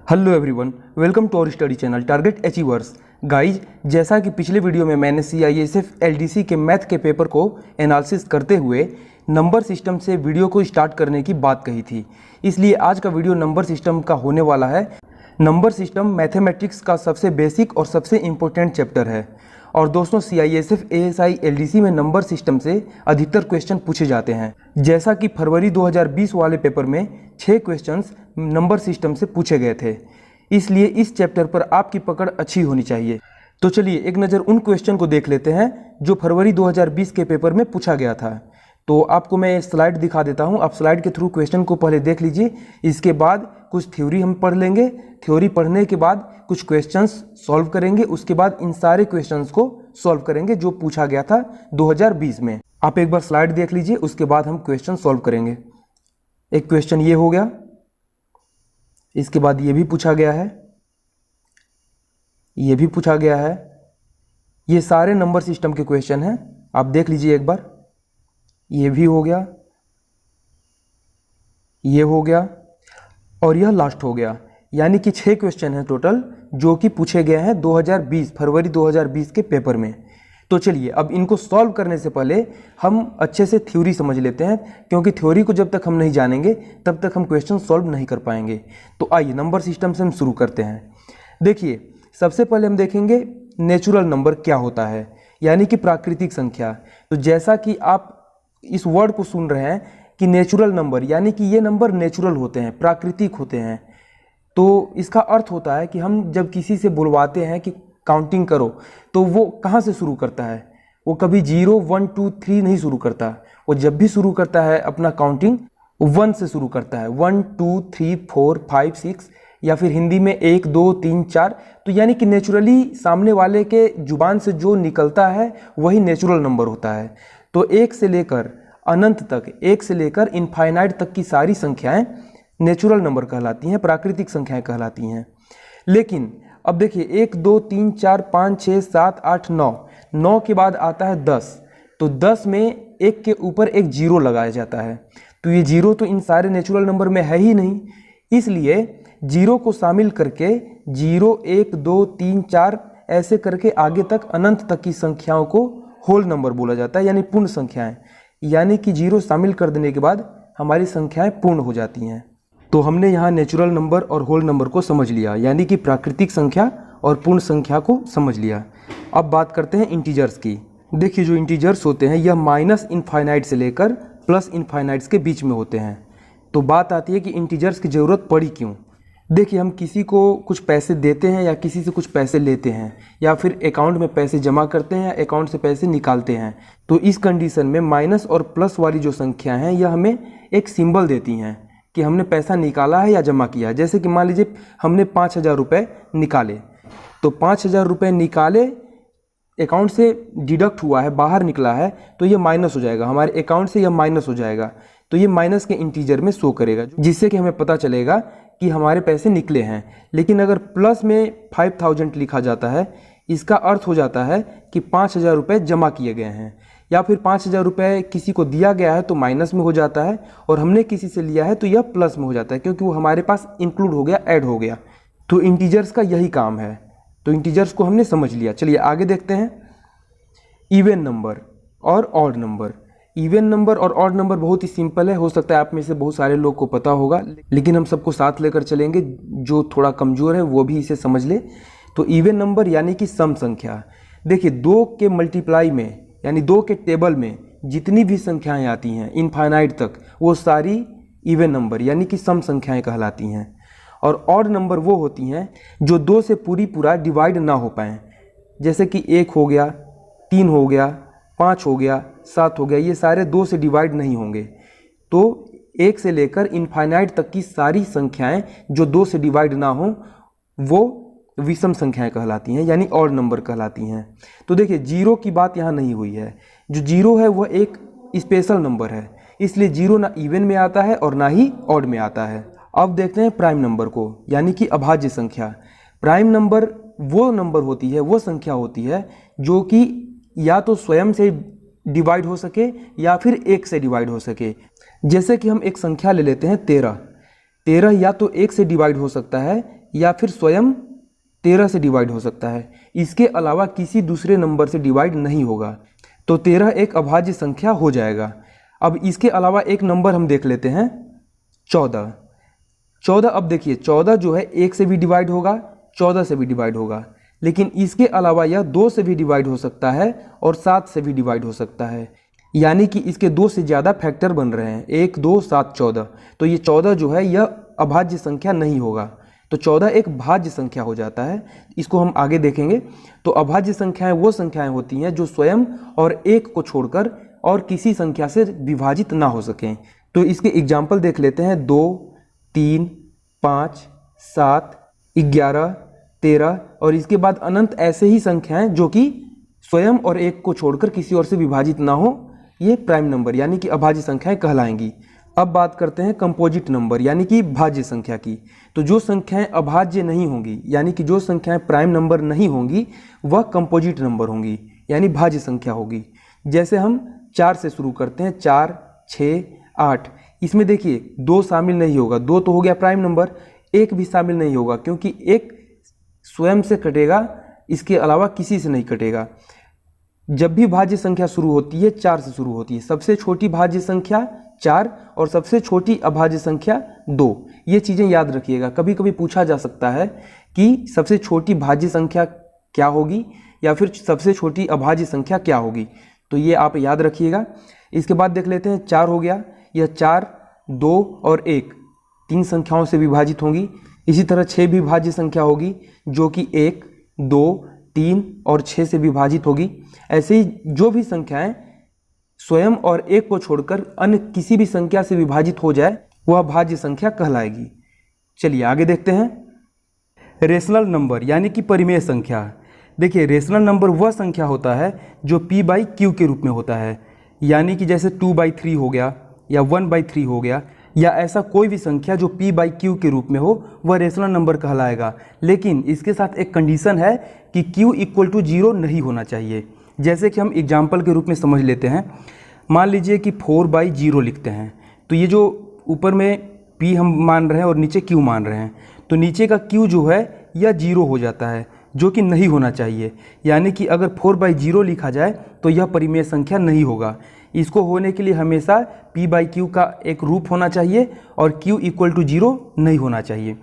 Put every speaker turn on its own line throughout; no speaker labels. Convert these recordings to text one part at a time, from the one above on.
Hello everyone, welcome to our study channel target achievers. Guys, जैसा कि पिछले video में मैंने CISF LDC के मैथ के पेपर को एनालिसिस करते हुए नंबर सिस्टम से वीडियो को स्टार्ट करने की बात कही थी, इसलिए आज का वीडियो नंबर सिस्टम का होने वाला है। नंबर सिस्टम मैथमेटिक्स का सबसे बेसिक और सबसे इम्पोर्टेंट चैप्टर है और दोस्तों CISF ASI LDC में नंबर सिस्टम से अधिकतर क्वेश्चन पूछे जाते हैं। जैसा कि फरवरी 2020 वाले पेपर में 6 क्वेश्चंस नंबर सिस्टम से पूछे गए थे, इसलिए इस चैप्टर पर आपकी पकड़ अच्छी होनी चाहिए। तो चलिए एक नज़र उन क्वेश्चन को देख लेते हैं जो फरवरी 2020 के पेपर में पूछा गया था। तो आपको मैं स्लाइड दिखा देता हूं, आप स्लाइड के थ्रू क्वेश्चन को पहले देख लीजिए। इसके बाद कुछ थ्योरी हम पढ़ लेंगे, थ्योरी पढ़ने के बाद कुछ क्वेश्चंस सॉल्व करेंगे, उसके बाद इन सारे क्वेश्चंस को सॉल्व करेंगे जो पूछा गया था 2020 में। आप एक बार स्लाइड देख लीजिए, उसके बाद हम क्वेश्चन सॉल्व करेंगे। एक क्वेश्चन ये हो गया, इसके बाद ये भी पूछा गया है, ये भी पूछा गया है। ये सारे नंबर सिस्टम के क्वेश्चन हैं, आप देख लीजिए एक बार। ये भी हो गया, ये हो गया और यह लास्ट हो गया। यानी कि 6 क्वेश्चन हैं टोटल जो कि पूछे गए हैं 2020 फरवरी 2020 के पेपर में। तो चलिए अब इनको सॉल्व करने से पहले हम अच्छे से थ्योरी समझ लेते हैं, क्योंकि थ्योरी को जब तक हम नहीं जानेंगे तब तक हम क्वेश्चन सॉल्व नहीं कर पाएंगे। तो आइए नंबर सिस्टम से हम शुरू करते हैं। देखिए, सबसे पहले हम देखेंगे नेचुरल नंबर क्या होता है, यानी कि प्राकृतिक संख्या। तो जैसा कि आप इस वर्ड को सुन रहे हैं कि नेचुरल नंबर, यानी कि ये नंबर नेचुरल होते हैं, प्राकृतिक होते हैं। तो इसका अर्थ होता है कि हम जब किसी से बुलवाते हैं कि काउंटिंग करो, तो वो कहाँ से शुरू करता है? वो कभी 0, 1, 2, 3 नहीं शुरू करता। वो जब भी शुरू करता है अपना काउंटिंग 1 से शुरू करता है। 1, 2, 3, 4, 5, 6 या फिर हिंदी में 1, 2, 3, 4। तो यानी कि नेचुरली सामने वाले के जुबान से जो निकलता है वही नेचुरल नंबर होता है। तो 1 से लेकर अनंत तक, 1 से लेकर इनफाइनाइट तक की सारी संख्याएं नेचुरल नंबर कहलाती हैं, प्राकृतिक संख्याएं कहलाती हैं। लेकिन अब देखिए 1, 2, 3, 4, 5, 6, 7, 8, 9, 9 के बाद आता है 10। तो 10 में 1 के ऊपर एक 0 लगाया जाता है। तो ये 0 तो इन सारे नेचुरल नंबर में है ही नहीं, इसलिए 0 को शामिल करके 0, 1, 2, 3, 4 ऐसे करके आगे तक अनंत तक की संख्याओं को होल नंबर बोला जाता है, यानी पूर्ण संख्याएं। यानी कि 0 शामिल कर देने के बाद हमारी संख्याएं पूर्ण हो जाती हैं। तो हमने यहाँ नेचुरल नंबर और होल नंबर को समझ लिया, यानी कि प्राकृतिक संख्या और पूर्ण संख्या को समझ लिया। अब बात करते हैं इंटीजर्स की। देखिए, जो इंटीजर्स होते हैं यह माइनस इनफाइनाइट से लेकर प्लस इनफाइनाइट्स के बीच में होते हैं। तो बात आती है कि इंटीजर्स की ज़रूरत पड़ी क्यों। देखिए, हम किसी को कुछ पैसे देते हैं या किसी से कुछ पैसे लेते हैं, या फिर अकाउंट में पैसे जमा करते हैं या अकाउंट से पैसे निकालते हैं। तो इस कंडीशन में माइनस और प्लस वाली जो संख्या हैं यह हमें एक सिंबल देती हैं कि हमने पैसा निकाला है या जमा किया है। जैसे कि मान लीजिए हमने 5,000 रुपये निकाले, तो 5,000 रुपये निकाले, अकाउंट से डिडक्ट हुआ है, बाहर निकला है, तो ये माइनस हो जाएगा, हमारे अकाउंट से यह माइनस हो जाएगा। तो ये माइनस के इंटीजर में शो करेगा, जिससे कि हमें पता चलेगा कि हमारे पैसे निकले हैं। लेकिन अगर प्लस में 5,000 लिखा जाता है, इसका अर्थ हो जाता है कि 5,000 रुपये जमा किए गए हैं, या फिर 5,000 रुपये किसी को दिया गया है तो माइनस में हो जाता है, और हमने किसी से लिया है तो यह प्लस में हो जाता है, क्योंकि वो हमारे पास इंक्लूड हो गया, ऐड हो गया। तो इंटीजर्स का यही काम है। तो इंटीजर्स को हमने समझ लिया। चलिए आगे देखते हैं इवन नंबर और ऑड नंबर। इवन नंबर और ऑड नंबर बहुत ही सिंपल है, हो सकता है आप में से बहुत सारे लोग को पता होगा, लेकिन हम सबको साथ लेकर चलेंगे, जो थोड़ा कमज़ोर है वो भी इसे समझ ले। तो इवन नंबर यानी कि सम संख्या। देखिए, 2 के मल्टीप्लाई में, यानी 2 के टेबल में जितनी भी संख्याएं आती हैं इनफाइनाइट तक, वो सारी इवन नंबर यानी कि सम संख्याएं कहलाती हैं। और ऑड नंबर वो होती हैं जो 2 से पूरा डिवाइड ना हो पाएँ, जैसे कि 1 हो गया, 3 हो गया, 5 हो गया, 7 हो गया, ये सारे 2 से डिवाइड नहीं होंगे। तो 1 से लेकर इनफाइनाइट तक की सारी संख्याएं जो 2 से डिवाइड ना हो वो विषम संख्याएं कहलाती हैं, यानी ऑड नंबर कहलाती हैं। तो देखिए, 0 की बात यहाँ नहीं हुई है। जो 0 है वह एक स्पेशल नंबर है, इसलिए 0 ना इवन में आता है और ना ही ऑड में आता है। अब देखते हैं प्राइम नंबर को, यानी कि अभाज्य संख्या। प्राइम नंबर वो नंबर होती है, वो संख्या होती है जो कि या तो स्वयं से डिवाइड हो सके या फिर 1 से डिवाइड हो सके। जैसे कि हम एक संख्या ले लेते हैं 13। 13 या तो 1 से डिवाइड हो सकता है या फिर स्वयं 13 से डिवाइड हो सकता है। इसके अलावा किसी दूसरे नंबर से डिवाइड नहीं होगा, तो 13 एक अभाज्य संख्या हो जाएगा। अब इसके अलावा एक नंबर हम देख लेते हैं 14। 14 अब देखिए 14 जो है 1 से भी डिवाइड होगा, 14 से भी डिवाइड होगा, लेकिन इसके अलावा यह 2 से भी डिवाइड हो सकता है और 7 से भी डिवाइड हो सकता है। यानी कि इसके 2 से ज़्यादा फैक्टर बन रहे हैं, 1 2 7 14। तो ये 14 जो है यह अभाज्य संख्या नहीं होगा, तो 14 एक भाज्य संख्या हो जाता है। इसको हम आगे देखेंगे। तो अभाज्य संख्याएं वो संख्याएं होती हैं जो स्वयं और एक को छोड़कर और किसी संख्या से विभाजित ना हो सकें। तो इसके एग्जाम्पल देख लेते हैं 2 3 5 7 11 13 और इसके बाद अनंत ऐसे ही संख्याएं जो कि स्वयं और एक को छोड़कर किसी और से विभाजित ना हो, ये प्राइम नंबर यानी कि अभाज्य संख्याएं कहलाएंगी। अब बात करते हैं कंपोजिट नंबर यानी कि भाज्य संख्या की। तो जो संख्याएं अभाज्य नहीं होंगी यानी कि जो संख्याएं प्राइम नंबर नहीं होंगी वह कंपोजिट नंबर होंगी यानी भाज्य संख्या होगी। जैसे हम 4 से शुरू करते हैं, 4 6 8। इसमें देखिए 2 शामिल नहीं होगा, 2 तो हो गया प्राइम नंबर, 1 भी शामिल नहीं होगा क्योंकि 1 स्वयं से कटेगा, इसके अलावा किसी से नहीं कटेगा। जब भी भाज्य संख्या शुरू होती है 4 से शुरू होती है। सबसे छोटी भाज्य संख्या 4 और सबसे छोटी अभाज्य संख्या 2। ये चीज़ें याद रखिएगा। कभी कभी पूछा जा सकता है कि सबसे छोटी भाज्य संख्या क्या होगी या फिर सबसे छोटी अभाज्य संख्या क्या होगी, तो ये आप याद रखिएगा। इसके बाद देख लेते हैं 4 हो गया, यह 4 2 और 1 3 संख्याओं से विभाजित होंगी। इसी तरह 6 भी भाज्य संख्या होगी जो कि 1 2 3 और 6 से विभाजित होगी। ऐसे ही जो भी संख्याएं स्वयं और एक को छोड़कर अन्य किसी भी संख्या से विभाजित हो जाए वह भाज्य संख्या कहलाएगी। चलिए आगे देखते हैं। रेशनल नंबर यानी कि परिमेय संख्या। देखिए रेशनल नंबर वह संख्या होता है जो p/q के रूप में होता है, यानी कि जैसे 2/3 हो गया या 1/3 हो गया या ऐसा कोई भी संख्या जो p/q के रूप में हो वह रेशनल नंबर कहलाएगा। लेकिन इसके साथ एक कंडीशन है कि q = 0 नहीं होना चाहिए। जैसे कि हम एग्जाम्पल के रूप में समझ लेते हैं। मान लीजिए कि 4/0 लिखते हैं, तो ये जो ऊपर में p हम मान रहे हैं और नीचे q मान रहे हैं, तो नीचे का q जो है यह 0 हो जाता है, जो कि नहीं होना चाहिए। यानी कि अगर 4/0 लिखा जाए तो यह परिमेय संख्या नहीं होगा। इसको होने के लिए हमेशा p/q का एक रूप होना चाहिए और q = 0 नहीं होना चाहिए।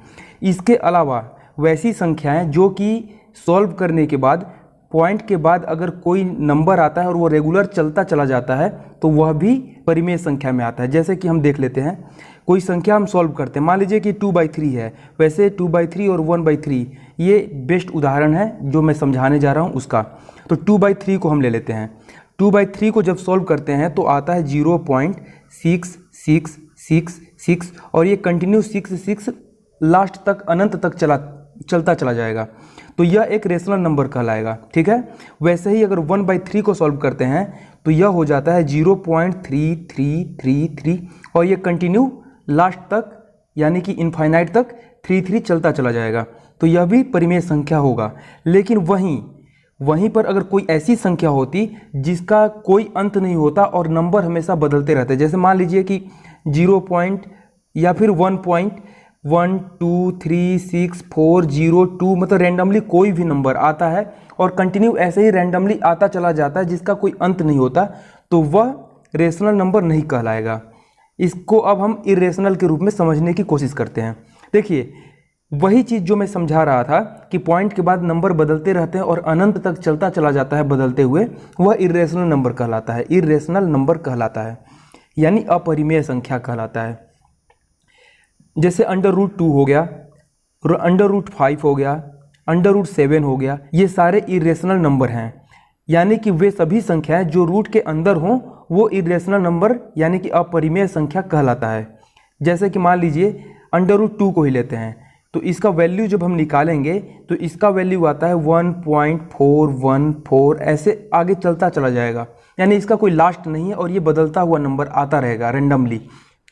इसके अलावा वैसी संख्याएं जो कि सॉल्व करने के बाद पॉइंट के बाद अगर कोई नंबर आता है और वो रेगुलर चलता चला जाता है तो वह भी परिमेय संख्या में आता है। जैसे कि हम देख लेते हैं, कोई संख्या हम सॉल्व करते हैं, मान लीजिए कि 2/3 है। वैसे 2/3 और 1/3 ये बेस्ट उदाहरण है जो मैं समझाने जा रहा हूँ उसका। तो 2/3 को हम ले लेते हैं। 2/3 को जब सॉल्व करते हैं तो आता है 0.6666 और ये कंटिन्यू 6 लास्ट तक अनंत तक चलता चला जाएगा, तो यह एक रेशनल नंबर कहलाएगा। ठीक है। वैसे ही अगर 1/3 को सॉल्व करते हैं तो यह हो जाता है 0.3333 और ये कंटिन्यू लास्ट तक यानी कि इनफाइनाइट तक 33 चलता चला जाएगा, तो यह भी परिमेय संख्या होगा। लेकिन वहीं पर अगर कोई ऐसी संख्या होती जिसका कोई अंत नहीं होता और नंबर हमेशा बदलते रहते, जैसे मान लीजिए कि 0. या फिर 1.1236402 मतलब रैंडमली कोई भी नंबर आता है और कंटिन्यू ऐसे ही रैंडमली आता चला जाता है जिसका कोई अंत नहीं होता, तो वह रेशनल नंबर नहीं कहलाएगा। इसको अब हम इरेशनल के रूप में समझने की कोशिश करते हैं। देखिए वही चीज़ जो मैं समझा रहा था कि पॉइंट के बाद नंबर बदलते रहते हैं और अनंत तक चलता चला जाता है बदलते हुए, वह इरेशनल नंबर कहलाता है। इरेशनल नंबर कहलाता है यानी अपरिमेय संख्या कहलाता है। जैसे √2 हो गया, √5 हो गया, √7 हो गया, ये सारे इरेशनल नंबर हैं। यानी कि वे सभी संख्याएं जो रूट के अंदर हों वो इरेशनल नंबर यानी कि अपरिमेय संख्या कहलाता है। जैसे कि मान लीजिए √2 को ही लेते हैं, तो इसका वैल्यू जब हम निकालेंगे तो इसका वैल्यू आता है 1.414, ऐसे आगे चलता चला जाएगा, यानी इसका कोई लास्ट नहीं है और ये बदलता हुआ नंबर आता रहेगा रैंडमली।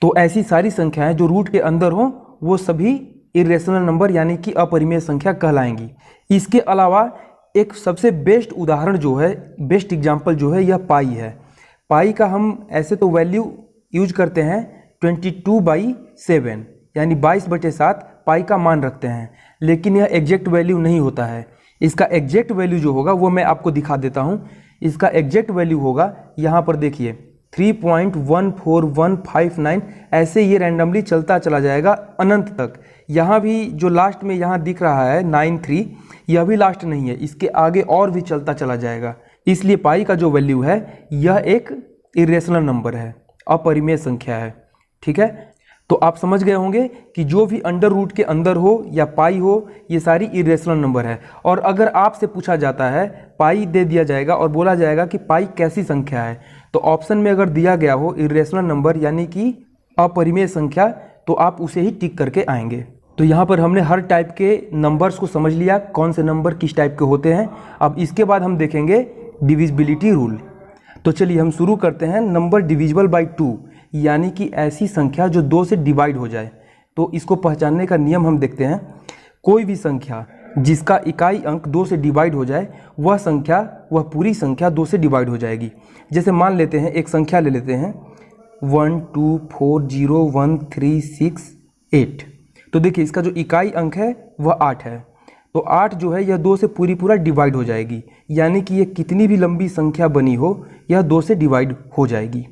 तो ऐसी सारी संख्याएं जो रूट के अंदर हों वो सभी इरेशनल नंबर यानी कि अपरिमेय संख्या कहलाएंगी। इसके अलावा एक सबसे बेस्ट उदाहरण जो है, बेस्ट एग्जाम्पल जो है, यह पाई है। पाई का हम ऐसे तो वैल्यू यूज करते हैं 22/7, यानी 22/7 पाई का मान रखते हैं, लेकिन यह एग्जैक्ट वैल्यू नहीं होता है। इसका एग्जैक्ट वैल्यू जो होगा वो मैं आपको दिखा देता हूँ। इसका एग्जैक्ट वैल्यू होगा, यहाँ पर देखिए 3.14159, ऐसे ये रैंडमली चलता चला जाएगा अनंत तक। यहाँ भी जो लास्ट में यहाँ दिख रहा है 93, यह भी लास्ट नहीं है, इसके आगे और भी चलता चला जाएगा। इसलिए पाई का जो वैल्यू है यह एक इरेशनल नंबर है, अपरिमेय संख्या है। ठीक है, तो आप समझ गए होंगे कि जो भी अंडर रूट के अंदर हो या पाई हो, ये सारी इरेशनल नंबर है। और अगर आपसे पूछा जाता है, पाई दे दिया जाएगा और बोला जाएगा कि पाई कैसी संख्या है, तो ऑप्शन में अगर दिया गया हो इरेशनल नंबर यानी कि अपरिमेय संख्या, तो आप उसे ही टिक करके आएंगे। तो यहाँ पर हमने हर टाइप के नंबर्स को समझ लिया, कौन से नंबर किस टाइप के होते हैं। अब इसके बाद हम देखेंगे डिविजिबिलिटी रूल। तो चलिए हम शुरू करते हैं। नंबर डिविजिबल बाई 2 यानी कि ऐसी संख्या जो 2 से डिवाइड हो जाए। तो इसको पहचानने का नियम हम देखते हैं। कोई भी संख्या जिसका इकाई अंक 2 से डिवाइड हो जाए, वह पूरी संख्या 2 से डिवाइड हो जाएगी। जैसे मान लेते हैं, एक संख्या ले लेते हैं 1 2 4 0 1 3 6 8। तो देखिए इसका जो इकाई अंक है वह 8 है। तो 8 जो है यह 2 से पूरा डिवाइड हो जाएगी, यानी कि ये कितनी भी लंबी संख्या बनी हो यह 2 से डिवाइड हो जाएगी।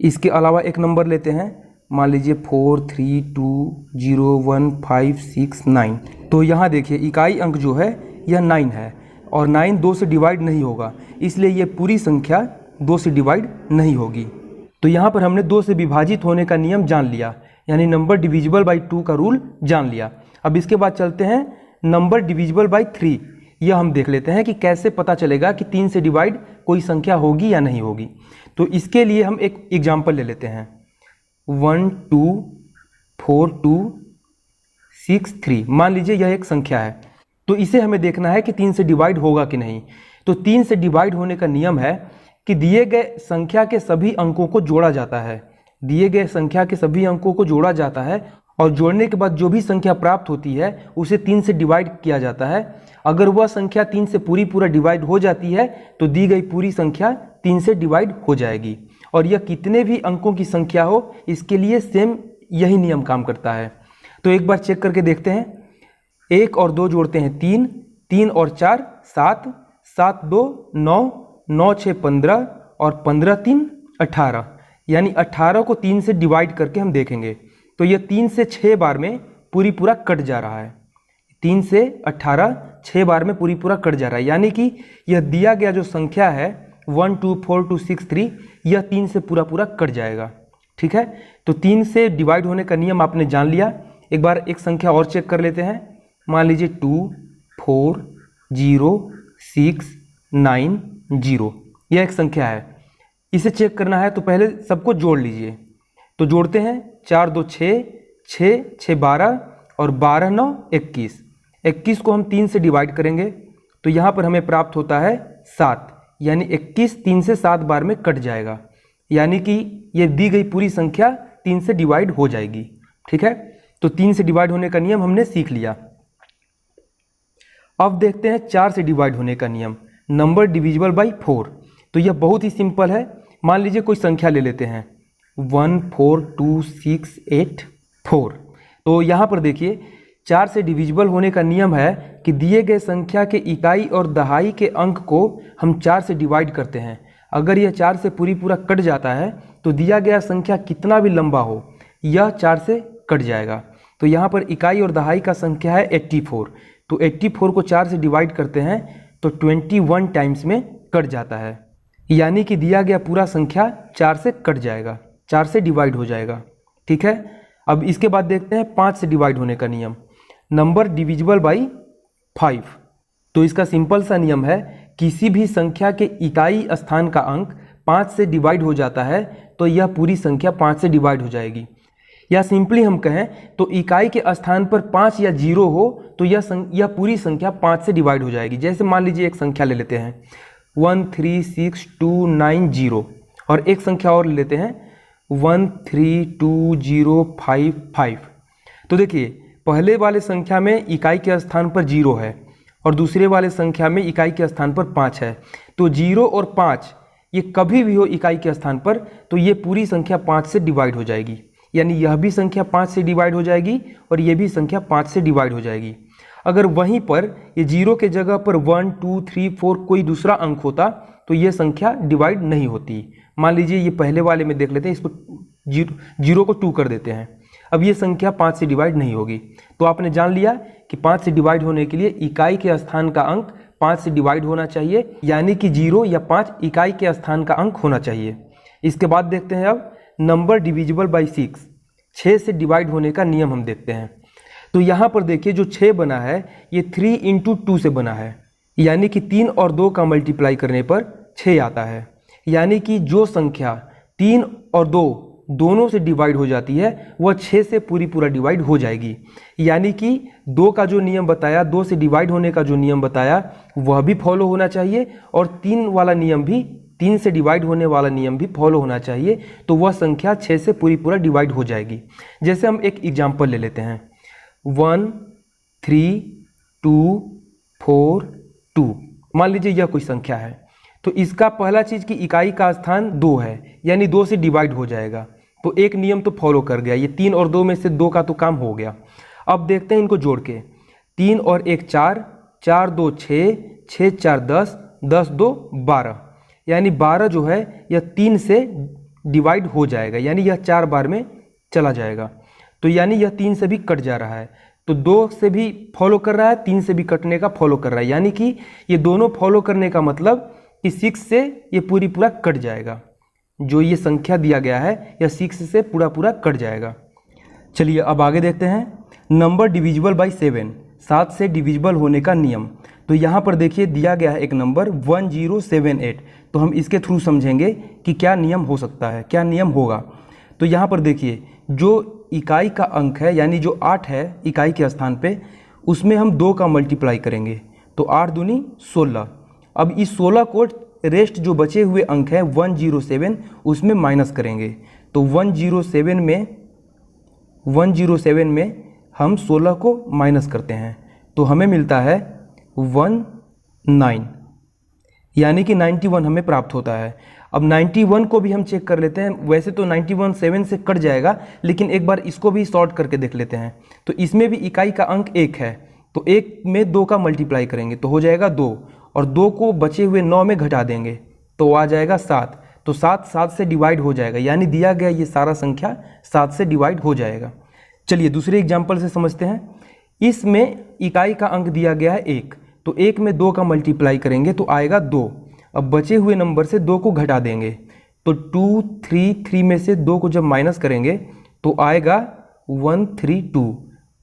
इसके अलावा एक नंबर लेते हैं, मान लीजिए 4 3 2 0 1 5 6 9। तो यहाँ देखिए इकाई अंक जो है यह 9 है और 9 2 से डिवाइड नहीं होगा, इसलिए ये पूरी संख्या 2 से डिवाइड नहीं होगी। तो यहाँ पर हमने 2 से विभाजित होने का नियम जान लिया, यानी नंबर डिविजिबल बाई 2 का रूल जान लिया। अब इसके बाद चलते हैं नंबर डिविजिबल बाई 3। यह हम देख लेते हैं कि कैसे पता चलेगा कि 3 से डिवाइड कोई संख्या होगी या नहीं होगी। तो इसके लिए हम एक एग्जाम्पल ले लेते हैं 1 2 4 2 6 3। मान लीजिए यह एक संख्या है, तो इसे हमें देखना है कि 3 से डिवाइड होगा कि नहीं। तो 3 से डिवाइड होने का नियम है कि दिए गए संख्या के सभी अंकों को जोड़ा जाता है। दिए गए संख्या के सभी अंकों को जोड़ा जाता है और जोड़ने के बाद जो भी संख्या प्राप्त होती है उसे 3 से डिवाइड किया जाता है। अगर वह संख्या 3 से पूरा डिवाइड हो जाती है तो दी गई पूरी संख्या 3 से डिवाइड हो जाएगी। और यह कितने भी अंकों की संख्या हो, इसके लिए सेम यही नियम काम करता है। तो एक बार चेक करके देखते हैं। 1 और 2 जोड़ते हैं 3, 3 और 4 7, 7 2 9, 9 6 15 और 15 3 18। यानी 18 को 3 से डिवाइड करके हम देखेंगे तो यह 3 से 6 बार में पूरा कट जा रहा है। 3 से 18 6 बार में पूरा कट जा रहा है, यानी कि यह दिया गया जो संख्या है 1 2 4 2 6 3, यह 3 से पूरा कट जाएगा। ठीक है, तो 3 से डिवाइड होने का नियम आपने जान लिया। एक बार एक संख्या और चेक कर लेते हैं। मान लीजिए 2 4 0 6 9 0, यह एक संख्या है। इसे चेक करना है तो पहले सबको जोड़ लीजिए। तो जोड़ते हैं 4 2 6 6 6 12 और 12 9 21। 21 को हम 3 से डिवाइड करेंगे तो यहाँ पर हमें प्राप्त होता है 7, यानी 21 3 से 7 बार में कट जाएगा, यानी कि ये दी गई पूरी संख्या 3 से डिवाइड हो जाएगी। ठीक है, तो 3 से डिवाइड होने का नियम हमने सीख लिया। अब देखते हैं 4 से डिवाइड होने का नियम, नंबर डिविजिबल बाई 4। तो यह बहुत ही सिंपल है। मान लीजिए कोई संख्या ले लेते हैं 1 4 2 6 8 4। तो यहाँ पर देखिए 4 से डिविजिबल होने का नियम है कि दिए गए संख्या के इकाई और दहाई के अंक को हम 4 से डिवाइड करते हैं। अगर यह 4 से पूरा कट जाता है तो दिया गया संख्या कितना भी लंबा हो यह 4 से कट जाएगा। तो यहाँ पर इकाई और दहाई का संख्या है 84। तो 84 को 4 से डिवाइड करते हैं तो 21 टाइम्स में कट जाता है, यानी कि दिया गया पूरा संख्या 4 से कट जाएगा, 4 से डिवाइड हो जाएगा। ठीक है, अब इसके बाद देखते हैं 5 से डिवाइड होने का नियम, नंबर डिविजिबल बाई 5। तो इसका सिंपल सा नियम है, किसी भी संख्या के इकाई स्थान का अंक 5 से डिवाइड हो जाता है तो यह पूरी संख्या 5 से डिवाइड हो जाएगी। या सिंपली हम कहें तो इकाई के स्थान पर 5 या 0 हो तो यह पूरी संख्या 5 से डिवाइड हो जाएगी। जैसे मान लीजिए एक संख्या ले लेते हैं 1 3 6 2 9 0 और एक संख्या और ले लेते हैं 1 3 2 0 5 5। तो देखिए पहले वाले संख्या में इकाई के स्थान पर 0 है और दूसरे वाले संख्या में इकाई के स्थान पर 5 है। तो 0 और 5 ये कभी भी हो इकाई के स्थान पर तो ये पूरी संख्या 5 से डिवाइड हो जाएगी, यानी यह भी संख्या 5 से डिवाइड हो जाएगी और ये भी संख्या 5 से डिवाइड हो जाएगी। अगर वहीं पर ये 0 के जगह पर 1, 2, 3, 4 कोई दूसरा अंक होता तो ये संख्या डिवाइड नहीं होती। मान लीजिए ये पहले वाले में देख लेते हैं, इसको 0 को 2 कर देते हैं। अब ये संख्या 5 से डिवाइड नहीं होगी। तो आपने जान लिया कि 5 से डिवाइड होने के लिए इकाई के स्थान का अंक 5 से डिवाइड होना चाहिए, यानी कि 0 या 5 इकाई के स्थान का अंक होना चाहिए। इसके बाद देखते हैं अब नंबर डिविजिबल बाई 6, 6 से डिवाइड होने का नियम हम देखते हैं। तो यहाँ पर देखिए जो 6 बना है ये 3 × 2 से बना है, यानी कि 3 और 2 का मल्टीप्लाई करने पर 6 आता है। यानी कि जो संख्या 3 और 2 दोनों से डिवाइड हो जाती है वह 6 से पूरा डिवाइड हो जाएगी। यानी कि 2 का जो नियम बताया, 2 से डिवाइड होने का जो नियम बताया वह भी फॉलो होना चाहिए और 3 वाला नियम भी, 3 से डिवाइड होने वाला नियम भी फॉलो होना चाहिए। तो वह संख्या 6 से पूरा डिवाइड हो जाएगी। जैसे हम एक एग्जाम्पल ले लेते हैं, 1, 3, 2, 4, 2। मान लीजिए यह कोई संख्या है, तो इसका पहला चीज कि इकाई का स्थान 2 है, यानी 2 से डिवाइड हो जाएगा। तो एक नियम तो फॉलो कर गया, ये 3 और 2 में से 2 का तो काम हो गया। अब देखते हैं इनको जोड़ के, 3 और 1 4, 4 2 6, 6 4 10, 10 2 12, यानी 12 जो है यह 3 से डिवाइड हो जाएगा, यानी यह 4 बार में चला जाएगा। तो यानी यह 3 से भी कट जा रहा है। तो 2 से भी फॉलो कर रहा है, 3 से भी कटने का फॉलो कर रहा है, यानी कि ये दोनों फॉलो करने का मतलब कि 6 से ये पूरा कट जाएगा। जो ये संख्या दिया गया है यह 6 से पूरा कट जाएगा। चलिए अब आगे देखते हैं नंबर डिविजिबल बाई 7, 7 से डिविजिबल होने का नियम। तो यहाँ पर देखिए दिया गया है एक नंबर 1078। तो हम इसके थ्रू समझेंगे कि क्या नियम हो सकता है, क्या नियम होगा। तो यहाँ पर देखिए जो इकाई का अंक है, यानी जो 8 है इकाई के स्थान पे, उसमें हम 2 का मल्टीप्लाई करेंगे तो 8 दूनी 16। अब इस 16 को रेस्ट जो बचे हुए अंक है 107 उसमें माइनस करेंगे। तो 107 में हम 16 को माइनस करते हैं तो हमें मिलता है 19, यानी कि 91 हमें प्राप्त होता है। अब 91 को भी हम चेक कर लेते हैं। वैसे तो 91 7 से कट जाएगा, लेकिन एक बार इसको भी सॉर्ट करके देख लेते हैं। तो इसमें भी इकाई का अंक 1 है, तो 1 में 2 का मल्टीप्लाई करेंगे तो हो जाएगा 2, और 2 को बचे हुए 9 में घटा देंगे तो आ जाएगा 7। तो 7 से डिवाइड हो जाएगा, यानी दिया गया ये सारा संख्या 7 से डिवाइड हो जाएगा। चलिए दूसरे एग्जाम्पल से समझते हैं। इसमें इकाई का अंक दिया गया है 1, तो 1 में 2 का मल्टीप्लाई करेंगे तो आएगा 2। अब बचे हुए नंबर से 2 को घटा देंगे तो 2 3 3 में से 2 को जब माइनस करेंगे तो आएगा 132,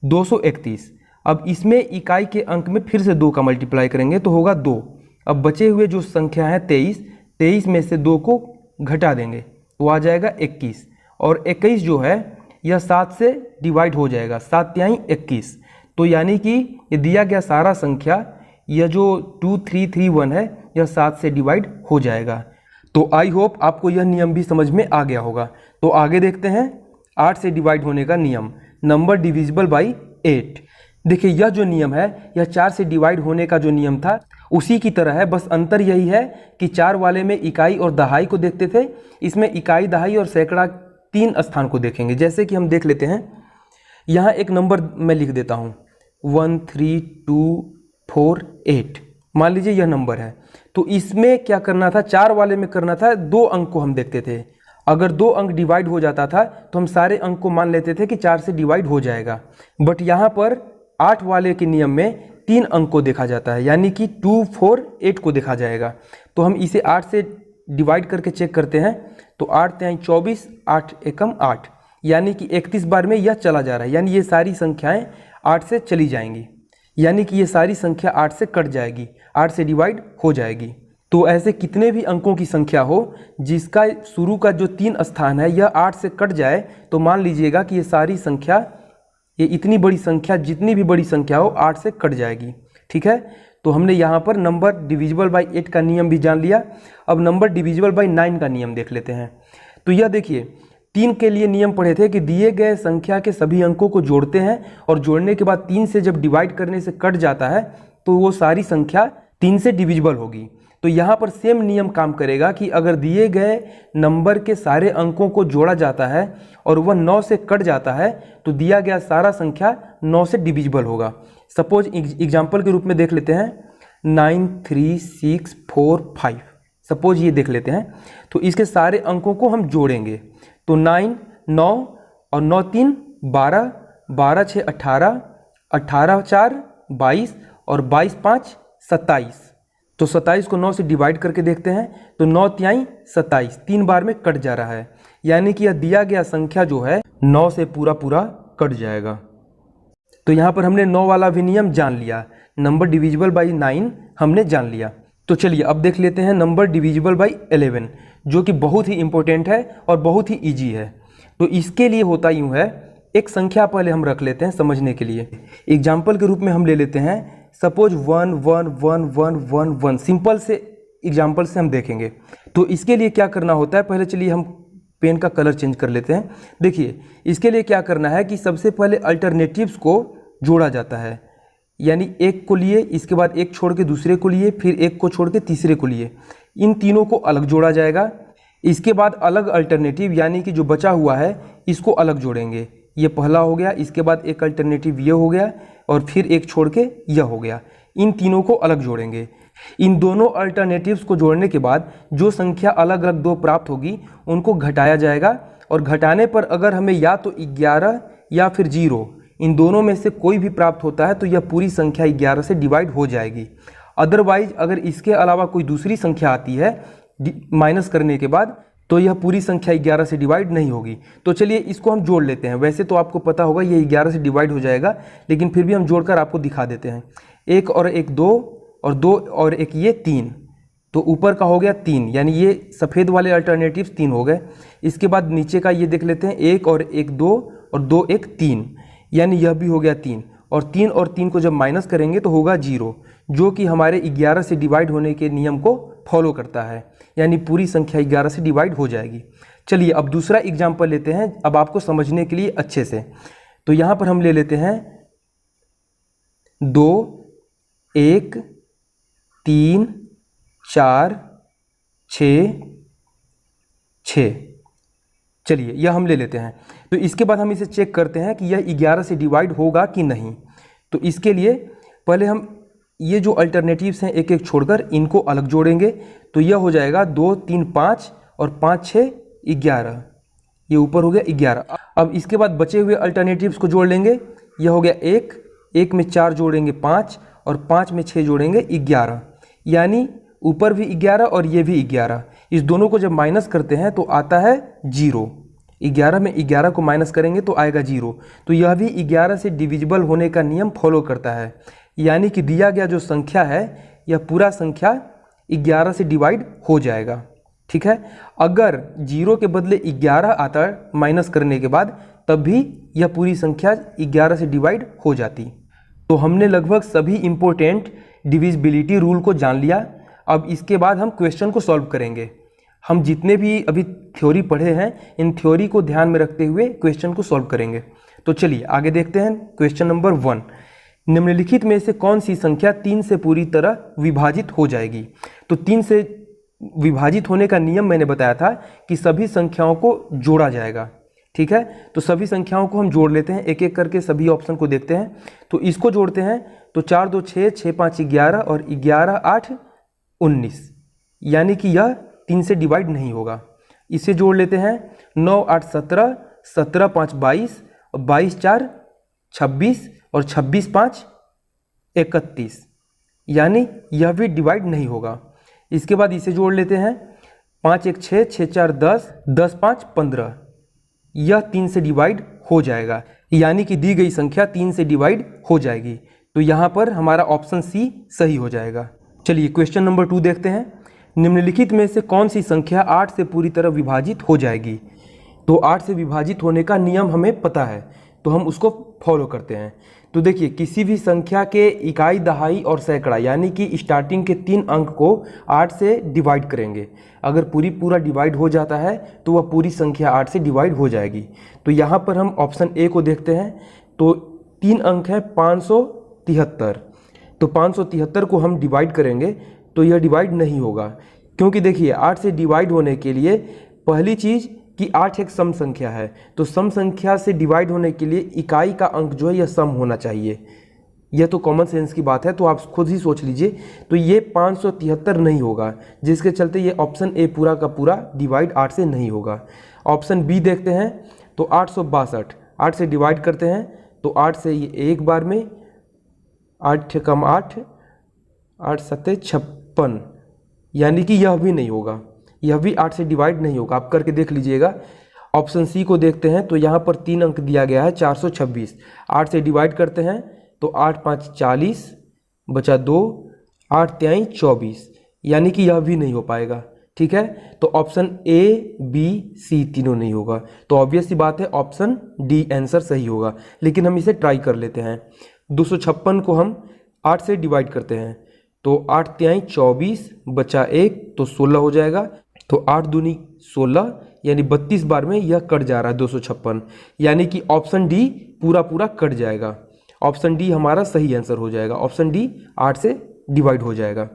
231। अब इसमें इकाई के अंक में फिर से 2 का मल्टीप्लाई करेंगे तो होगा 2। अब बचे हुए जो संख्या है 23, 23 में से 2 को घटा देंगे तो आ जाएगा 21, और 21 जो है यह 7 से डिवाइड हो जाएगा, 7 तिहाई 21। तो यानी कि ये दिया गया सारा संख्या, यह जो 2331 है यह 7 से डिवाइड हो जाएगा। तो आई होप आपको यह नियम भी समझ में आ गया होगा। तो आगे देखते हैं 8 से डिवाइड होने का नियम, नंबर डिविजिबल बाई 8। देखिए यह जो नियम है यह 4 से डिवाइड होने का जो नियम था उसी की तरह है, बस अंतर यही है कि 4 वाले में इकाई और दहाई को देखते थे, इसमें इकाई, दहाई और सैकड़ा 3 स्थान को देखेंगे। जैसे कि हम देख लेते हैं, यहाँ एक नंबर मैं लिख देता हूँ 13248, मान लीजिए यह नंबर है। तो इसमें क्या करना था, 4 वाले में करना था 2 अंक को हम देखते थे। अगर 2 अंक डिवाइड हो जाता था तो हम सारे अंक को मान लेते थे कि 4 से डिवाइड हो जाएगा। बट यहाँ पर 8 वाले के नियम में 3 अंक को देखा जाता है, यानी कि 2 4 8 को देखा जाएगा। तो हम इसे 8 से डिवाइड करके चेक करते हैं तो 8 तिहाई 24, 8 एकम 8, यानी कि 31 बार में यह चला जा रहा है, यानी ये सारी संख्याएं 8 से चली जाएंगी, यानी कि ये सारी संख्या 8 से कट जाएगी, 8 से डिवाइड हो जाएगी। तो ऐसे कितने भी अंकों की संख्या हो जिसका शुरू का जो 3 स्थान है यह 8 से कट जाए, तो मान लीजिएगा कि ये सारी संख्या, ये इतनी बड़ी संख्या, जितनी भी बड़ी संख्या हो 8 से कट जाएगी। ठीक है, तो हमने यहाँ पर नंबर डिविजिबल बाई 8 का नियम भी जान लिया। अब नंबर डिविजिबल बाई 9 का नियम देख लेते हैं। तो यह देखिए 3 के लिए नियम पढ़े थे कि दिए गए संख्या के सभी अंकों को जोड़ते हैं और जोड़ने के बाद 3 से जब डिवाइड करने से कट जाता है तो वो सारी संख्या 3 से डिविजिबल होगी। तो यहाँ पर सेम नियम काम करेगा कि अगर दिए गए नंबर के सारे अंकों को जोड़ा जाता है और वह 9 से कट जाता है तो दिया गया सारा संख्या 9 से डिविजिबल होगा। सपोज एग्जाम्पल के रूप में देख लेते हैं 9 3 6 4 5, सपोज ये देख लेते हैं। तो इसके सारे अंकों को हम जोड़ेंगे तो 9 9 और 9 3 12, 12 6 18, 18 4 22 और 22 5 27। तो 27 को 9 से डिवाइड करके देखते हैं तो 9 तिहाई 27 3 बार में कट जा रहा है, यानी कि यह दिया गया संख्या जो है 9 से पूरा पूरा कट जाएगा। तो यहाँ पर हमने 9 वाला भी नियम जान लिया, नंबर डिविजिबल बाई 9 हमने जान लिया। तो चलिए अब देख लेते हैं नंबर डिविजिबल बाई 11, जो कि बहुत ही इंपॉर्टेंट है और बहुत ही ईजी है। तो इसके लिए होता यूँ है, एक संख्या पहले हम रख लेते हैं समझने के लिए। एग्जाम्पल के रूप में हम ले लेते हैं सपोज 1 1 1 1 1 1, सिंपल से एग्जाम्पल से हम देखेंगे। तो इसके लिए क्या करना होता है, पहले चलिए हम पेन का कलर चेंज कर लेते हैं। देखिए इसके लिए क्या करना है कि सबसे पहले अल्टरनेटिव्स को जोड़ा जाता है, यानी एक को लिए, इसके बाद एक छोड़ के दूसरे को लिए, फिर एक को छोड़ के तीसरे को लिए, इन तीनों को अलग जोड़ा जाएगा। इसके बाद अलग अल्टरनेटिव यानी कि जो बचा हुआ है इसको अलग जोड़ेंगे। ये पहला हो गया, इसके बाद एक अल्टरनेटिव ये हो गया और फिर एक छोड़ के यह हो गया। इन तीनों को अलग जोड़ेंगे। इन दोनों अल्टरनेटिव्स को जोड़ने के बाद जो संख्या अलग अलग दो प्राप्त होगी उनको घटाया जाएगा, और घटाने पर अगर हमें या तो 11 या फिर 0 इन दोनों में से कोई भी प्राप्त होता है तो यह पूरी संख्या 11 से डिवाइड हो जाएगी। अदरवाइज अगर इसके अलावा कोई दूसरी संख्या आती है माइनस करने के बाद तो यह पूरी संख्या 11 से डिवाइड नहीं होगी। तो चलिए इसको हम जोड़ लेते हैं। वैसे तो आपको पता होगा ये 11 से डिवाइड हो जाएगा, लेकिन फिर भी हम जोड़कर आपको दिखा देते हैं। 1 और 1 2 और 2 और 1 ये 3, तो ऊपर का हो गया 3, यानी ये सफ़ेद वाले अल्टरनेटिव्स 3 हो गए। इसके बाद नीचे का ये देख लेते हैं 1 और 1 2 और 2 1 3, यानी यह भी हो गया 3, और 3 को जब माइनस करेंगे तो होगा 0, जो कि हमारे 11 से डिवाइड होने के नियम को फॉलो करता है, यानी पूरी संख्या 11 से डिवाइड हो जाएगी। चलिए अब दूसरा एग्जाम्पल लेते हैं, अब आपको समझने के लिए अच्छे से। तो यहाँ पर हम ले लेते हैं 2 1 3 4 6 6। चलिए यह हम ले लेते हैं। तो इसके बाद हम इसे चेक करते हैं कि यह 11 से डिवाइड होगा कि नहीं। तो इसके लिए पहले हम ये जो अल्टरनेटिव्स हैं एक एक छोड़कर इनको अलग जोड़ेंगे। तो यह हो जाएगा 2 3 5 और 5 6 11, ये ऊपर हो गया 11। अब इसके बाद बचे हुए अल्टरनेटिव्स को जोड़ लेंगे। यह हो गया 1 में 4 जोड़ेंगे 5 और 5 में 6 जोड़ेंगे 11, यानी ऊपर भी 11 और ये भी 11। इस दोनों को जब माइनस करते हैं तो आता है 0। 11 में 11 को माइनस करेंगे तो आएगा 0। तो यह भी 11 से डिविजिबल होने का नियम फॉलो करता है, यानी कि दिया गया जो संख्या है यह पूरा संख्या 11 से डिवाइड हो जाएगा। ठीक है, अगर 0 के बदले 11 आता माइनस करने के बाद तब भी यह पूरी संख्या 11 से डिवाइड हो जाती। तो हमने लगभग सभी इंपॉर्टेंट डिविजिबिलिटी रूल को जान लिया। अब इसके बाद हम क्वेश्चन को सॉल्व करेंगे। हम जितने भी अभी थ्योरी पढ़े हैं इन थ्योरी को ध्यान में रखते हुए क्वेश्चन को सॉल्व करेंगे। तो चलिए आगे देखते हैं। क्वेश्चन नंबर 1, निम्नलिखित में से कौन सी संख्या 3 से पूरी तरह विभाजित हो जाएगी। तो 3 से विभाजित होने का नियम मैंने बताया था कि सभी संख्याओं को जोड़ा जाएगा। ठीक है, तो सभी संख्याओं को हम जोड़ लेते हैं, एक एक करके सभी ऑप्शन को देखते हैं। तो इसको जोड़ते हैं तो 4 2 6 6 5 11 और 11 8 19, यानी कि यह 3 से डिवाइड नहीं होगा। इसे जोड़ लेते हैं 9 8 17, 17 5 22, 22 4 26 और 26 5 31, यानी यह भी डिवाइड नहीं होगा। इसके बाद इसे जोड़ लेते हैं 5 1 6 6 4 10, 10 5 15, यह 3 से डिवाइड हो जाएगा, यानी कि दी गई संख्या 3 से डिवाइड हो जाएगी। तो यहाँ पर हमारा ऑप्शन सी सही हो जाएगा। चलिए क्वेश्चन नंबर 2 देखते हैं। निम्नलिखित में से कौन सी संख्या 8 से पूरी तरह विभाजित हो जाएगी। तो 8 से विभाजित होने का नियम हमें पता है, तो हम उसको फॉलो करते हैं। तो देखिए किसी भी संख्या के इकाई, दहाई और सैकड़ा यानी कि स्टार्टिंग के 3 अंक को 8 से डिवाइड करेंगे। अगर पूरा डिवाइड हो जाता है तो वह पूरी संख्या 8 से डिवाइड हो जाएगी। तो यहाँ पर हम ऑप्शन ए को देखते हैं। तो 3 अंक है 573, तो 573 को हम डिवाइड करेंगे तो यह डिवाइड नहीं होगा, क्योंकि देखिए 8 से डिवाइड होने के लिए पहली चीज़ कि 8 एक सम संख्या है, तो सम संख्या से डिवाइड होने के लिए इकाई का अंक जो है यह सम होना चाहिए। यह तो कॉमन सेंस की बात है, तो आप खुद ही सोच लीजिए। तो ये 573 नहीं होगा, जिसके चलते ये ऑप्शन ए पूरा का पूरा डिवाइड 8 से नहीं होगा। ऑप्शन बी देखते हैं, तो 862 8 से डिवाइड करते हैं तो 8 से ये एक बार में 8 कम 8 8 सत्ते 56, यानी कि यह भी नहीं होगा, यह भी 8 से डिवाइड नहीं होगा। आप करके देख लीजिएगा। ऑप्शन सी को देखते हैं, तो यहाँ पर 3 अंक दिया गया है 426, 8 से डिवाइड करते हैं तो 8 5 40 बचा 2, 8 3 24, यानी कि यह भी नहीं हो पाएगा। ठीक है, तो ऑप्शन ए बी सी तीनों नहीं होगा, तो ऑब्वियस सी बात है ऑप्शन डी आंसर सही होगा। लेकिन हम इसे ट्राई कर लेते हैं। 256 को हम 8 से डिवाइड करते हैं तो 8 3 24 बचा 1, तो 16 हो जाएगा। तो 8 दूनी 16, यानी 32 बार में यह कट जा रहा है 256, यानी कि ऑप्शन डी पूरा पूरा कट जाएगा। ऑप्शन डी हमारा सही आंसर हो जाएगा। ऑप्शन डी 8 से डिवाइड हो जाएगा।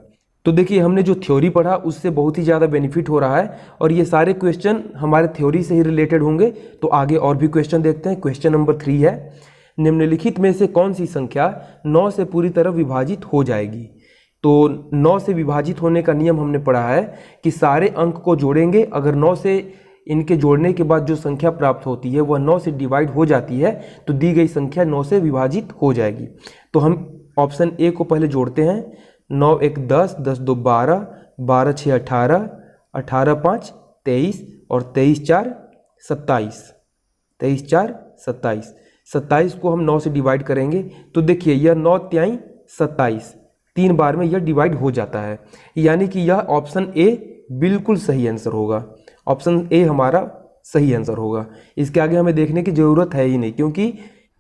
तो देखिए हमने जो थ्योरी पढ़ा उससे बहुत ही ज़्यादा बेनिफिट हो रहा है, और ये सारे क्वेश्चन हमारे थ्योरी से ही रिलेटेड होंगे। तो आगे और भी क्वेश्चन देखते हैं। क्वेश्चन नंबर 3 है, निम्नलिखित में से कौन सी संख्या 9 से पूरी तरह विभाजित हो जाएगी। तो 9 से विभाजित होने का नियम हमने पढ़ा है कि सारे अंक को जोड़ेंगे, अगर 9 से इनके जोड़ने के बाद जो संख्या प्राप्त होती है वह 9 से डिवाइड हो जाती है, तो दी गई संख्या 9 से विभाजित हो जाएगी। तो हम ऑप्शन ए को पहले जोड़ते हैं। 9 1 10, 10 2 12, 12 6 18, 18 5 23 और 23 4 27, 23 4 27, 27 को हम 9 से डिवाइड करेंगे तो देखिए यह 9 3 27, 3 बार में यह डिवाइड हो जाता है, यानी कि यह ऑप्शन ए बिल्कुल सही आंसर होगा। ऑप्शन ए हमारा सही आंसर होगा। इसके आगे हमें देखने की ज़रूरत है ही नहीं, क्योंकि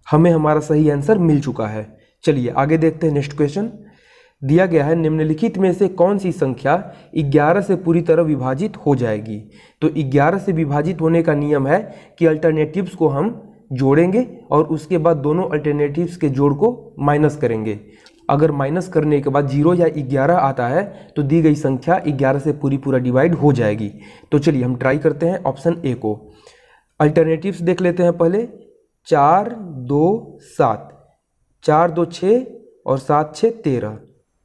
हमें हमारा सही आंसर मिल चुका है। चलिए आगे देखते हैं। नेक्स्ट क्वेश्चन दिया गया है, निम्नलिखित में से कौन सी संख्या 11 से पूरी तरह विभाजित हो जाएगी। तो 11 से विभाजित होने का नियम है कि अल्टरनेटिव्स को हम जोड़ेंगे और उसके बाद दोनों अल्टरनेटिव्स के जोड़ को माइनस करेंगे। अगर माइनस करने के बाद 0 या 11 आता है तो दी गई संख्या 11 से पूरा डिवाइड हो जाएगी। तो चलिए हम ट्राई करते हैं ऑप्शन ए को। अल्टरनेटिव्स देख लेते हैं पहले। 4 2 7, 4 2 6 और 7 6 13,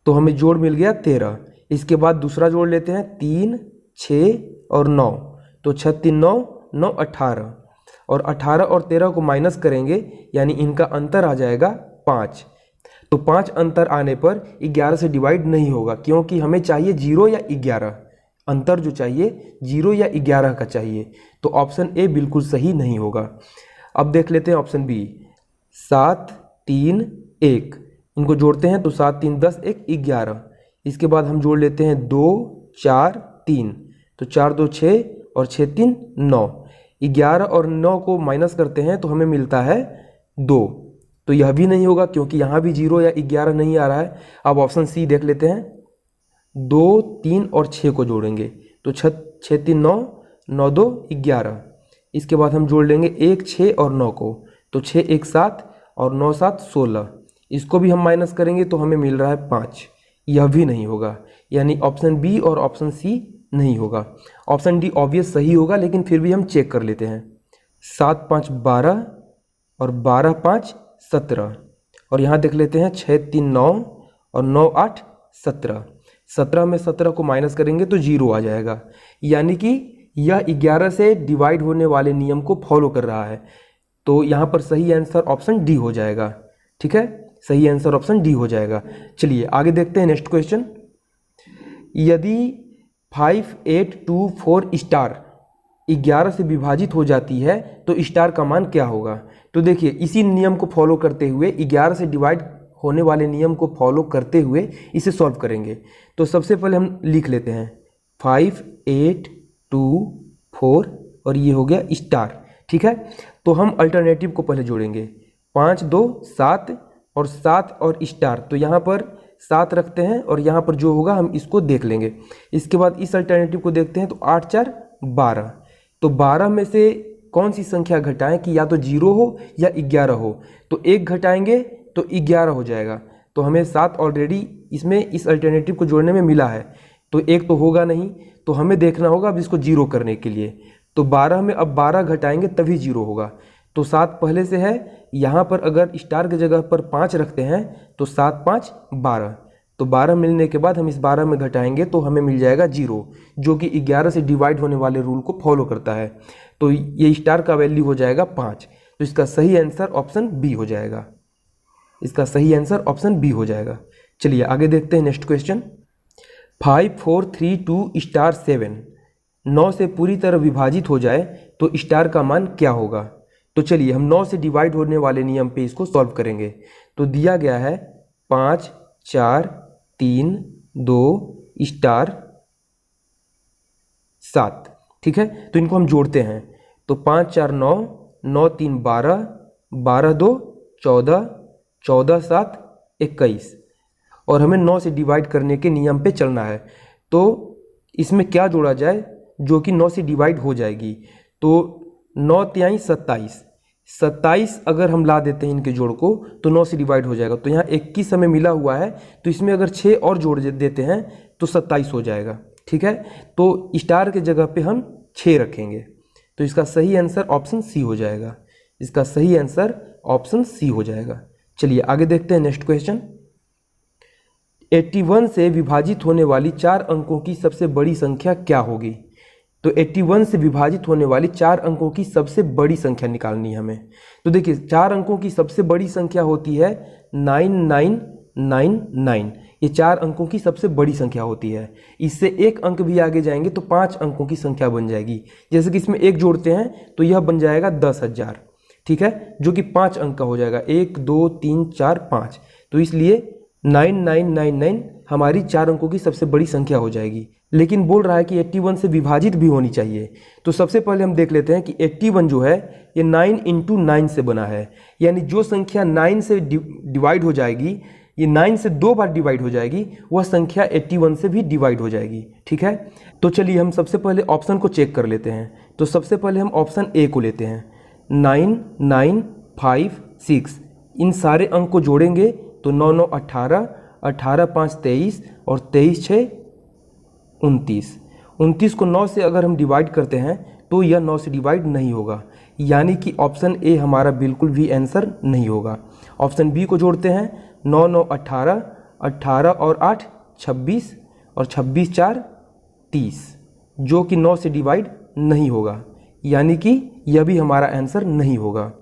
तो हमें जोड़ मिल गया 13। इसके बाद दूसरा जोड़ लेते हैं 3 6 और 9, तो 6 3 9 9 18, और 18 और 13 को माइनस करेंगे यानी इनका अंतर आ जाएगा 5। तो 5 अंतर आने पर 11 से डिवाइड नहीं होगा, क्योंकि हमें चाहिए 0 या 11, अंतर जो चाहिए 0 या 11 का चाहिए। तो ऑप्शन ए बिल्कुल सही नहीं होगा। अब देख लेते हैं ऑप्शन बी। 7 3 1, इनको जोड़ते हैं तो 7 3 10 1 11। इसके बाद हम जोड़ लेते हैं 2 4 3, तो 4 2 6 और 6 3 9। 11 और 9 को माइनस करते हैं तो हमें मिलता है 2। तो यह भी नहीं होगा, क्योंकि यहाँ भी 0 या 11 नहीं आ रहा है। अब ऑप्शन सी देख लेते हैं। 2 3 और 6 को जोड़ेंगे तो 6 3 9 9 2 11। इसके बाद हम जोड़ लेंगे 1 6 और 9 को, तो 6 1 7 और 9 7 16। इसको भी हम माइनस करेंगे तो हमें मिल रहा है 5। यह भी नहीं होगा, यानी ऑप्शन बी और ऑप्शन सी नहीं होगा। ऑप्शन डी ऑब्वियस सही होगा, लेकिन फिर भी हम चेक कर लेते हैं। 7 5 12 और 12 5 17, और यहाँ देख लेते हैं 6 3 9 और 9 8 17। 17 में 17 को माइनस करेंगे तो 0 आ जाएगा, यानी कि यह 11 से डिवाइड होने वाले नियम को फॉलो कर रहा है। तो यहाँ पर सही आंसर ऑप्शन डी हो जाएगा। ठीक है, सही आंसर ऑप्शन डी हो जाएगा। चलिए आगे देखते हैं नेक्स्ट क्वेश्चन। यदि 5 8 2 4 स्टार 11 से विभाजित हो जाती है तो स्टार का मान क्या होगा। तो देखिए इसी नियम को फॉलो करते हुए, 11 से डिवाइड होने वाले नियम को फॉलो करते हुए इसे सॉल्व करेंगे। तो सबसे पहले हम लिख लेते हैं 5 8 2 4 और ये हो गया स्टार। ठीक है, तो हम अल्टरनेटिव को पहले जोड़ेंगे। 5 2 7 और 7 और स्टार, तो यहाँ पर 7 रखते हैं और यहाँ पर जो होगा हम इसको देख लेंगे। इसके बाद इस अल्टरनेटिव को देखते हैं तो 8 4 12, तो 12 में से कौन सी संख्या घटाएं कि या तो 0 हो या 11 हो। तो 1 घटाएंगे तो 11 हो जाएगा, तो हमें 7 ऑलरेडी इसमें इस अल्टरनेटिव को जोड़ने में मिला है, तो एक तो होगा नहीं, तो हमें देखना होगा अब इसको जीरो करने के लिए। तो 12 में अब 12 घटाएंगे तभी जीरो होगा। तो 7 पहले से है, यहाँ पर अगर स्टार की जगह पर 5 रखते हैं तो 7 5 12, तो 12 मिलने के बाद हम इस 12 में घटाएंगे तो हमें मिल जाएगा 0, जो कि 11 से डिवाइड होने वाले रूल को फॉलो करता है। तो ये स्टार का वैल्यू हो जाएगा 5। तो इसका सही आंसर ऑप्शन बी हो जाएगा। इसका सही आंसर ऑप्शन बी हो जाएगा। चलिए आगे देखते हैं नेक्स्ट क्वेश्चन। 5 4 3 2 स्टार 7 9 से पूरी तरह विभाजित हो जाए तो स्टार का मान क्या होगा। तो चलिए हम 9 से डिवाइड होने वाले नियम पे इसको सॉल्व करेंगे। तो दिया गया है 5 4 3 2 स्टार 7, ठीक है। तो इनको हम जोड़ते हैं, तो 5 4 9, 9 3 12, 12 2 14, 14 7 21, और हमें 9 से डिवाइड करने के नियम पे चलना है। तो इसमें क्या जोड़ा जाए जो कि 9 से डिवाइड हो जाएगी। तो 9 तिहाई 27, 27 अगर हम ला देते हैं इनके जोड़ को तो 9 से डिवाइड हो जाएगा। तो यहाँ 21 हमें मिला हुआ है, तो इसमें अगर 6 और जोड़ देते हैं तो 27 हो जाएगा, ठीक है। तो स्टार के जगह पे हम 6 रखेंगे, तो इसका सही आंसर ऑप्शन सी हो जाएगा। इसका सही आंसर ऑप्शन सी हो जाएगा। चलिए आगे देखते हैं नेक्स्ट क्वेश्चन। 81 से विभाजित होने वाली 4 अंकों की सबसे बड़ी संख्या क्या होगी। तो 81 से विभाजित होने वाली 4 अंकों की सबसे बड़ी संख्या निकालनी है हमें। तो देखिए 4 अंकों की सबसे बड़ी संख्या होती है 9999। ये 4 अंकों की सबसे बड़ी संख्या होती है। इससे एक अंक भी आगे जाएंगे तो 5 अंकों की संख्या बन जाएगी। जैसे कि इसमें एक जोड़ते हैं तो यह बन जाएगा 10,000, ठीक है, जो कि 5 अंक का हो जाएगा, 1 2 3 4 5। तो इसलिए 9999 हमारी 4 अंकों की सबसे बड़ी संख्या हो जाएगी। लेकिन बोल रहा है कि 81 से विभाजित भी होनी चाहिए। तो सबसे पहले हम देख लेते हैं कि 81 जो है ये 9 × 9 से बना है, यानी जो संख्या 9 से डिवाइड हो जाएगी, ये 9 से 2 बार डिवाइड हो जाएगी, वह संख्या 81 से भी डिवाइड हो जाएगी, ठीक है। तो चलिए हम सबसे पहले ऑप्शन को चेक कर लेते हैं। तो सबसे पहले हम ऑप्शन ए को लेते हैं, 9 9 5 6। इन सारे अंक को जोड़ेंगे तो 9 9 18, 18 5 23 और 23 6 29। 29 को 9 से अगर हम डिवाइड करते हैं तो यह 9 से डिवाइड नहीं होगा, यानी कि ऑप्शन ए हमारा बिल्कुल भी आंसर नहीं होगा। ऑप्शन बी को जोड़ते हैं, 9 9 18, 18 और 8 26 और 26 4 30, जो कि 9 से डिवाइड नहीं होगा, यानी कि यह भी हमारा आंसर नहीं होगा।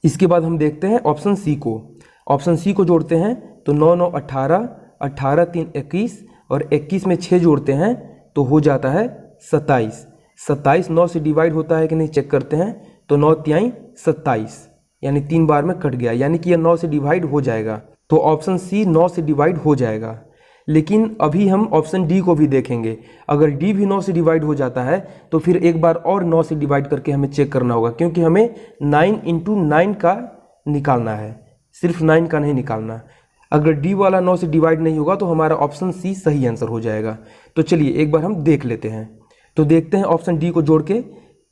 इसके बाद हम देखते हैं ऑप्शन सी को। ऑप्शन सी को जोड़ते हैं तो 9 9 18, 18 3 21 और 21 में 6 जोड़ते हैं तो हो जाता है 27। 27 9 से डिवाइड होता है कि नहीं चेक करते हैं, तो 9 तिहाई 27, यानी 3 बार में कट गया, यानी कि यह 9 से डिवाइड हो जाएगा। तो ऑप्शन सी 9 से डिवाइड हो जाएगा। लेकिन अभी हम ऑप्शन डी को भी देखेंगे। अगर डी भी 9 से डिवाइड हो जाता है तो फिर एक बार और 9 से डिवाइड करके हमें चेक करना होगा, क्योंकि हमें 9 × 9 का निकालना है, सिर्फ 9 का नहीं निकालना। अगर डी वाला 9 से डिवाइड नहीं होगा तो हमारा ऑप्शन सी सही आंसर हो जाएगा। तो चलिए एक बार हम देख लेते हैं। तो देखते हैं ऑप्शन डी को जोड़ के,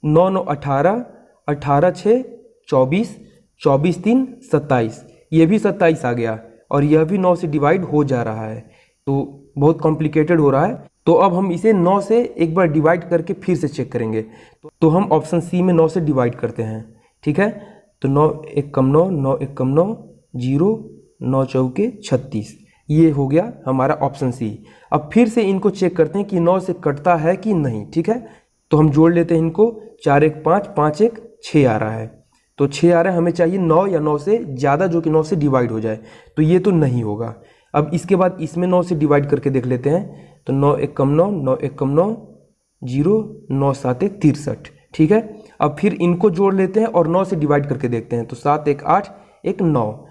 9 9 18, 18 6 24, 24 3 27, ये भी 27 आ गया और यह भी 9 से डिवाइड हो जा रहा है। तो बहुत कॉम्प्लिकेटेड हो रहा है। तो अब हम इसे 9 से एक बार डिवाइड करके फिर से चेक करेंगे। तो हम ऑप्शन सी में 9 से डिवाइड करते हैं, ठीक है। तो 9 1 कम 9, 9 1 कम 9, 0, 9 चौके 36, ये हो गया हमारा ऑप्शन सी। अब फिर से इनको चेक करते हैं कि 9 से कटता है कि नहीं, ठीक है। तो हम जोड़ लेते हैं इनको, 4 1 5, 5 1 6 आ रहा है। तो 6 आ रहा है, हमें चाहिए 9 या 9 से ज़्यादा जो कि 9 से डिवाइड हो जाए, तो ये तो नहीं होगा। अब इसके बाद इसमें 9 से डिवाइड करके देख लेते हैं। तो 9 1 कम 9, 9 1 कम 9, 0, 9 7 1 63, ठीक है। अब फिर इनको जोड़ लेते हैं और 9 से डिवाइड करके देखते हैं। तो 7 1 8 1 9,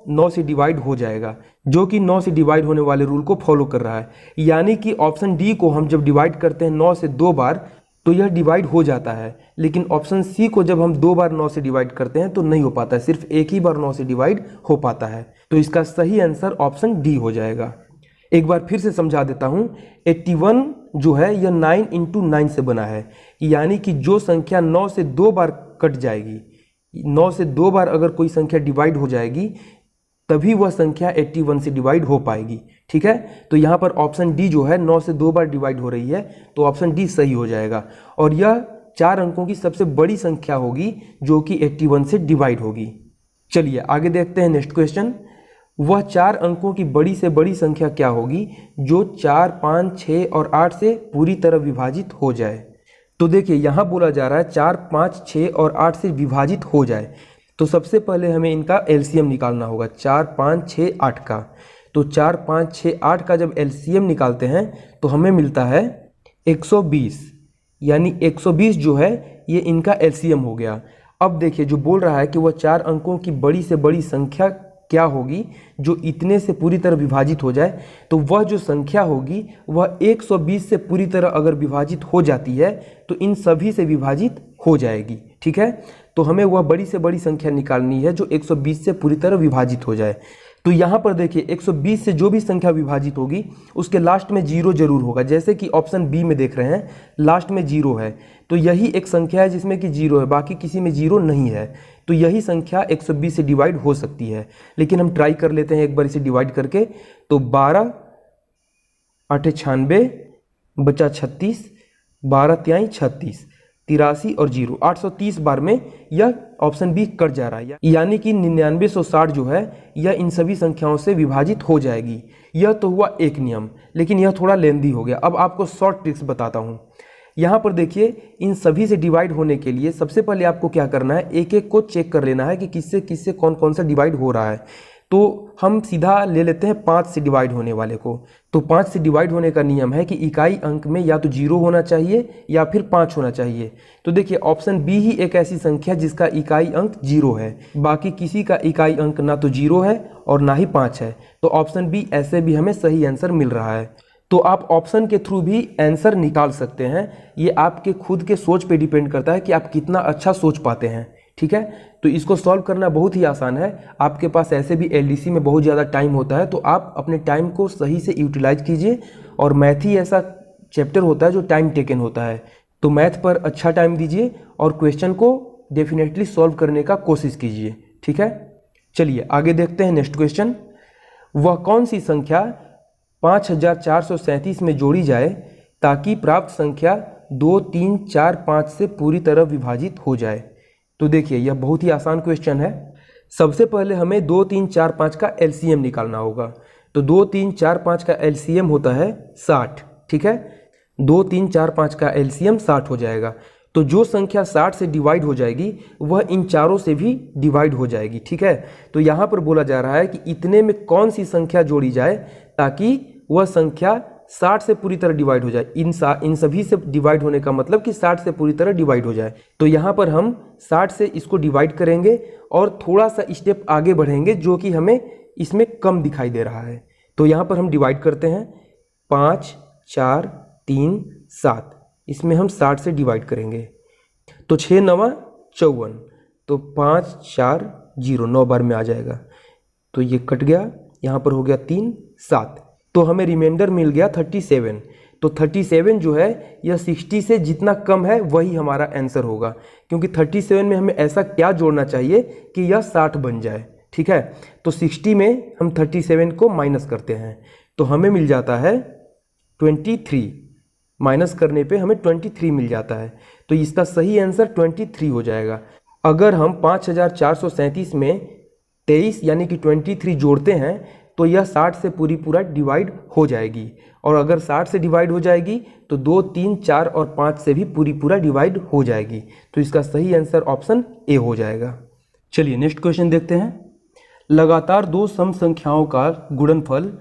9 से डिवाइड हो जाएगा, जो कि 9 से डिवाइड होने वाले रूल को फॉलो कर रहा है। यानी कि ऑप्शन डी को हम जब डिवाइड करते हैं 9 से 2 बार तो यह डिवाइड हो जाता है, लेकिन ऑप्शन सी को जब हम 2 बार 9 से डिवाइड करते हैं तो नहीं हो पाता है, सिर्फ एक ही बार 9 से डिवाइड हो पाता है। तो इसका सही आंसर ऑप्शन डी हो जाएगा। एक बार फिर से समझा देता हूँ, 81 जो है यह 9 × 9 से बना है, यानी कि जो संख्या 9 से 2 बार कट जाएगी, 9 से 2 बार अगर कोई संख्या डिवाइड हो जाएगी तभी वह संख्या 81 से डिवाइड हो पाएगी। ठीक है, तो यहाँ पर ऑप्शन डी जो है 9 से 2 बार डिवाइड हो रही है, तो ऑप्शन डी सही हो जाएगा। और यह 4 अंकों की सबसे बड़ी संख्या होगी जो कि 81 से डिवाइड होगी। चलिए आगे देखते हैं नेक्स्ट क्वेश्चन। वह 4 अंकों की बड़ी से बड़ी संख्या क्या होगी जो 4, 5, 6 और 8 से पूरी तरह विभाजित हो जाए। तो देखिए यहाँ बोला जा रहा है 4, 5, 6 और 8 से विभाजित हो जाए, तो सबसे पहले हमें इनका एलसीएम निकालना होगा 4, 5, 6, 8 का। तो 4, 5, 6, 8 का जब एलसीएम निकालते हैं तो हमें मिलता है 120, यानी 120 जो है ये इनका एलसीएम हो गया। अब देखिए जो बोल रहा है कि वह 4 अंकों की बड़ी से बड़ी संख्या क्या होगी जो इतने से पूरी तरह विभाजित हो जाए, तो वह जो संख्या होगी वह 120 से पूरी तरह अगर विभाजित हो जाती है तो इन सभी से विभाजित हो जाएगी। ठीक है, तो हमें वह बड़ी से बड़ी संख्या निकालनी है जो 120 से पूरी तरह विभाजित हो जाए। तो यहाँ पर देखिए 120 से जो भी संख्या विभाजित होगी उसके लास्ट में 0 जरूर होगा, जैसे कि ऑप्शन बी में देख रहे हैं लास्ट में 0 है, तो यही एक संख्या है जिसमें कि 0 है, बाकी किसी में 0 नहीं है। तो यही संख्या 120 से डिवाइड हो सकती है, लेकिन हम ट्राई कर लेते हैं एक बार इसे डिवाइड करके। तो 12, 8 96, बचा 36, 12 तिहाई 36, 83 और 0, 830 बार में यह ऑप्शन बी कट जा रहा है, यानी कि 9960 जो है यह इन सभी संख्याओं से विभाजित हो जाएगी। यह तो हुआ एक नियम, लेकिन यह थोड़ा लेंदी हो गया। अब आपको शॉर्ट ट्रिक्स बताता हूँ। यहाँ पर देखिए इन सभी से डिवाइड होने के लिए सबसे पहले आपको क्या करना है, एक एक को चेक कर लेना है कि किससे किससे कौन कौन सा डिवाइड हो रहा है। तो हम सीधा ले लेते हैं 5 से डिवाइड होने वाले को। तो 5 से डिवाइड होने का नियम है कि इकाई अंक में या तो 0 होना चाहिए या फिर 5 होना चाहिए। तो देखिए ऑप्शन बी ही एक ऐसी संख्या जिसका इकाई अंक 0 है, बाकी किसी का इकाई अंक ना तो 0 है और ना ही 5 है। तो ऑप्शन बी ऐसे भी हमें सही आंसर मिल रहा है। तो आप ऑप्शन के थ्रू भी आंसर निकाल सकते हैं, ये आपके खुद के सोच पे डिपेंड करता है कि आप कितना अच्छा सोच पाते हैं। ठीक है, तो इसको सॉल्व करना बहुत ही आसान है। आपके पास ऐसे भी एलडीसी में बहुत ज़्यादा टाइम होता है, तो आप अपने टाइम को सही से यूटिलाइज कीजिए। और मैथ ही ऐसा चैप्टर होता है जो टाइम टेकन होता है, तो मैथ पर अच्छा टाइम दीजिए और क्वेश्चन को डेफिनेटली सॉल्व करने का कोशिश कीजिए। ठीक है, चलिए आगे देखते हैं नेक्स्ट क्वेश्चन। वह कौन सी संख्या 5437 में जोड़ी जाए ताकि प्राप्त संख्या 2, 3, 4, 5 से पूरी तरह विभाजित हो जाए। तो देखिए यह बहुत ही आसान क्वेश्चन है। सबसे पहले हमें 2, 3, 4, 5 का एलसीएम निकालना होगा। तो 2, 3, 4, 5 का एलसीएम होता है 60। ठीक है, 2, 3, 4, 5 का एलसीएम 60 हो जाएगा। तो जो संख्या 60 से डिवाइड हो जाएगी वह इन चारों से भी डिवाइड हो जाएगी। ठीक है, तो यहाँ पर बोला जा रहा है कि इतने में कौन सी संख्या जोड़ी जाए ताकि वह संख्या 60 से पूरी तरह डिवाइड हो जाए। इन सभी से डिवाइड होने का मतलब कि 60 से पूरी तरह डिवाइड हो जाए। तो यहाँ पर हम 60 से इसको डिवाइड करेंगे और थोड़ा सा स्टेप आगे बढ़ेंगे जो कि हमें इसमें कम दिखाई दे रहा है। तो यहाँ पर हम डिवाइड करते हैं 5, 4, 3, 7, इसमें हम 60 से डिवाइड करेंगे। तो 6 9 54, तो 5 4 0, 9 बार में आ जाएगा। तो ये कट गया, यहाँ पर हो गया 3 7, तो हमें रिमाइंडर मिल गया 37। तो 37 जो है यह 60 से जितना कम है वही हमारा आंसर होगा, क्योंकि 37 में हमें ऐसा क्या जोड़ना चाहिए कि यह 60 बन जाए। ठीक है, तो 60 में हम 37 को माइनस करते हैं तो हमें मिल जाता है 23। माइनस करने पे हमें 23 मिल जाता है, तो इसका सही आंसर 23 हो जाएगा। अगर हम 5437 में 23 यानी कि 23 जोड़ते हैं तो यह 60 से पूरा डिवाइड हो जाएगी, और अगर 60 से डिवाइड हो जाएगी तो 2, 3, 4 और 5 से भी पूरा डिवाइड हो जाएगी। तो इसका सही आंसर ऑप्शन ए हो जाएगा। चलिए नेक्स्ट क्वेश्चन देखते हैं। लगातार 2 सम संख्याओं का गुणनफल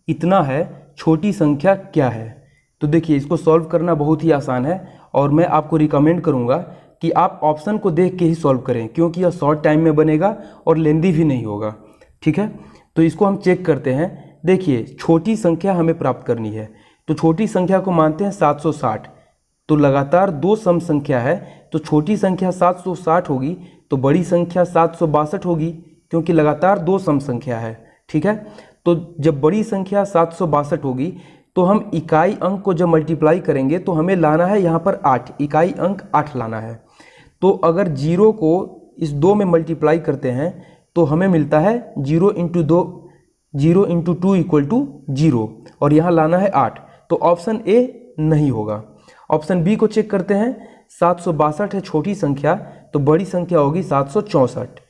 इतना है, छोटी संख्या क्या है। तो देखिए इसको सॉल्व करना बहुत ही आसान है और मैं आपको रिकमेंड करूंगा कि आप ऑप्शन को देख के ही सॉल्व करें, क्योंकि यह शॉर्ट टाइम में बनेगा और लेंदी भी नहीं होगा। ठीक है, तो इसको हम चेक करते हैं। देखिए छोटी संख्या हमें प्राप्त करनी है, तो छोटी संख्या को मानते हैं 760। तो लगातार 2 सम संख्या है, तो छोटी संख्या 760 होगी, तो बड़ी संख्या 762 होगी, क्योंकि लगातार 2 सम संख्या है। ठीक है, तो जब बड़ी संख्या 762 होगी तो हम इकाई अंक को जब मल्टीप्लाई करेंगे तो हमें लाना है यहाँ पर 8, इकाई अंक 8 लाना है। तो अगर 0 को इस 2 में मल्टीप्लाई करते हैं तो हमें मिलता है 0 इक्वल टू 0 और यहाँ लाना है 8, तो ऑप्शन ए नहीं होगा। ऑप्शन बी को चेक करते हैं। 762 है छोटी संख्या, तो बड़ी संख्या होगी 764।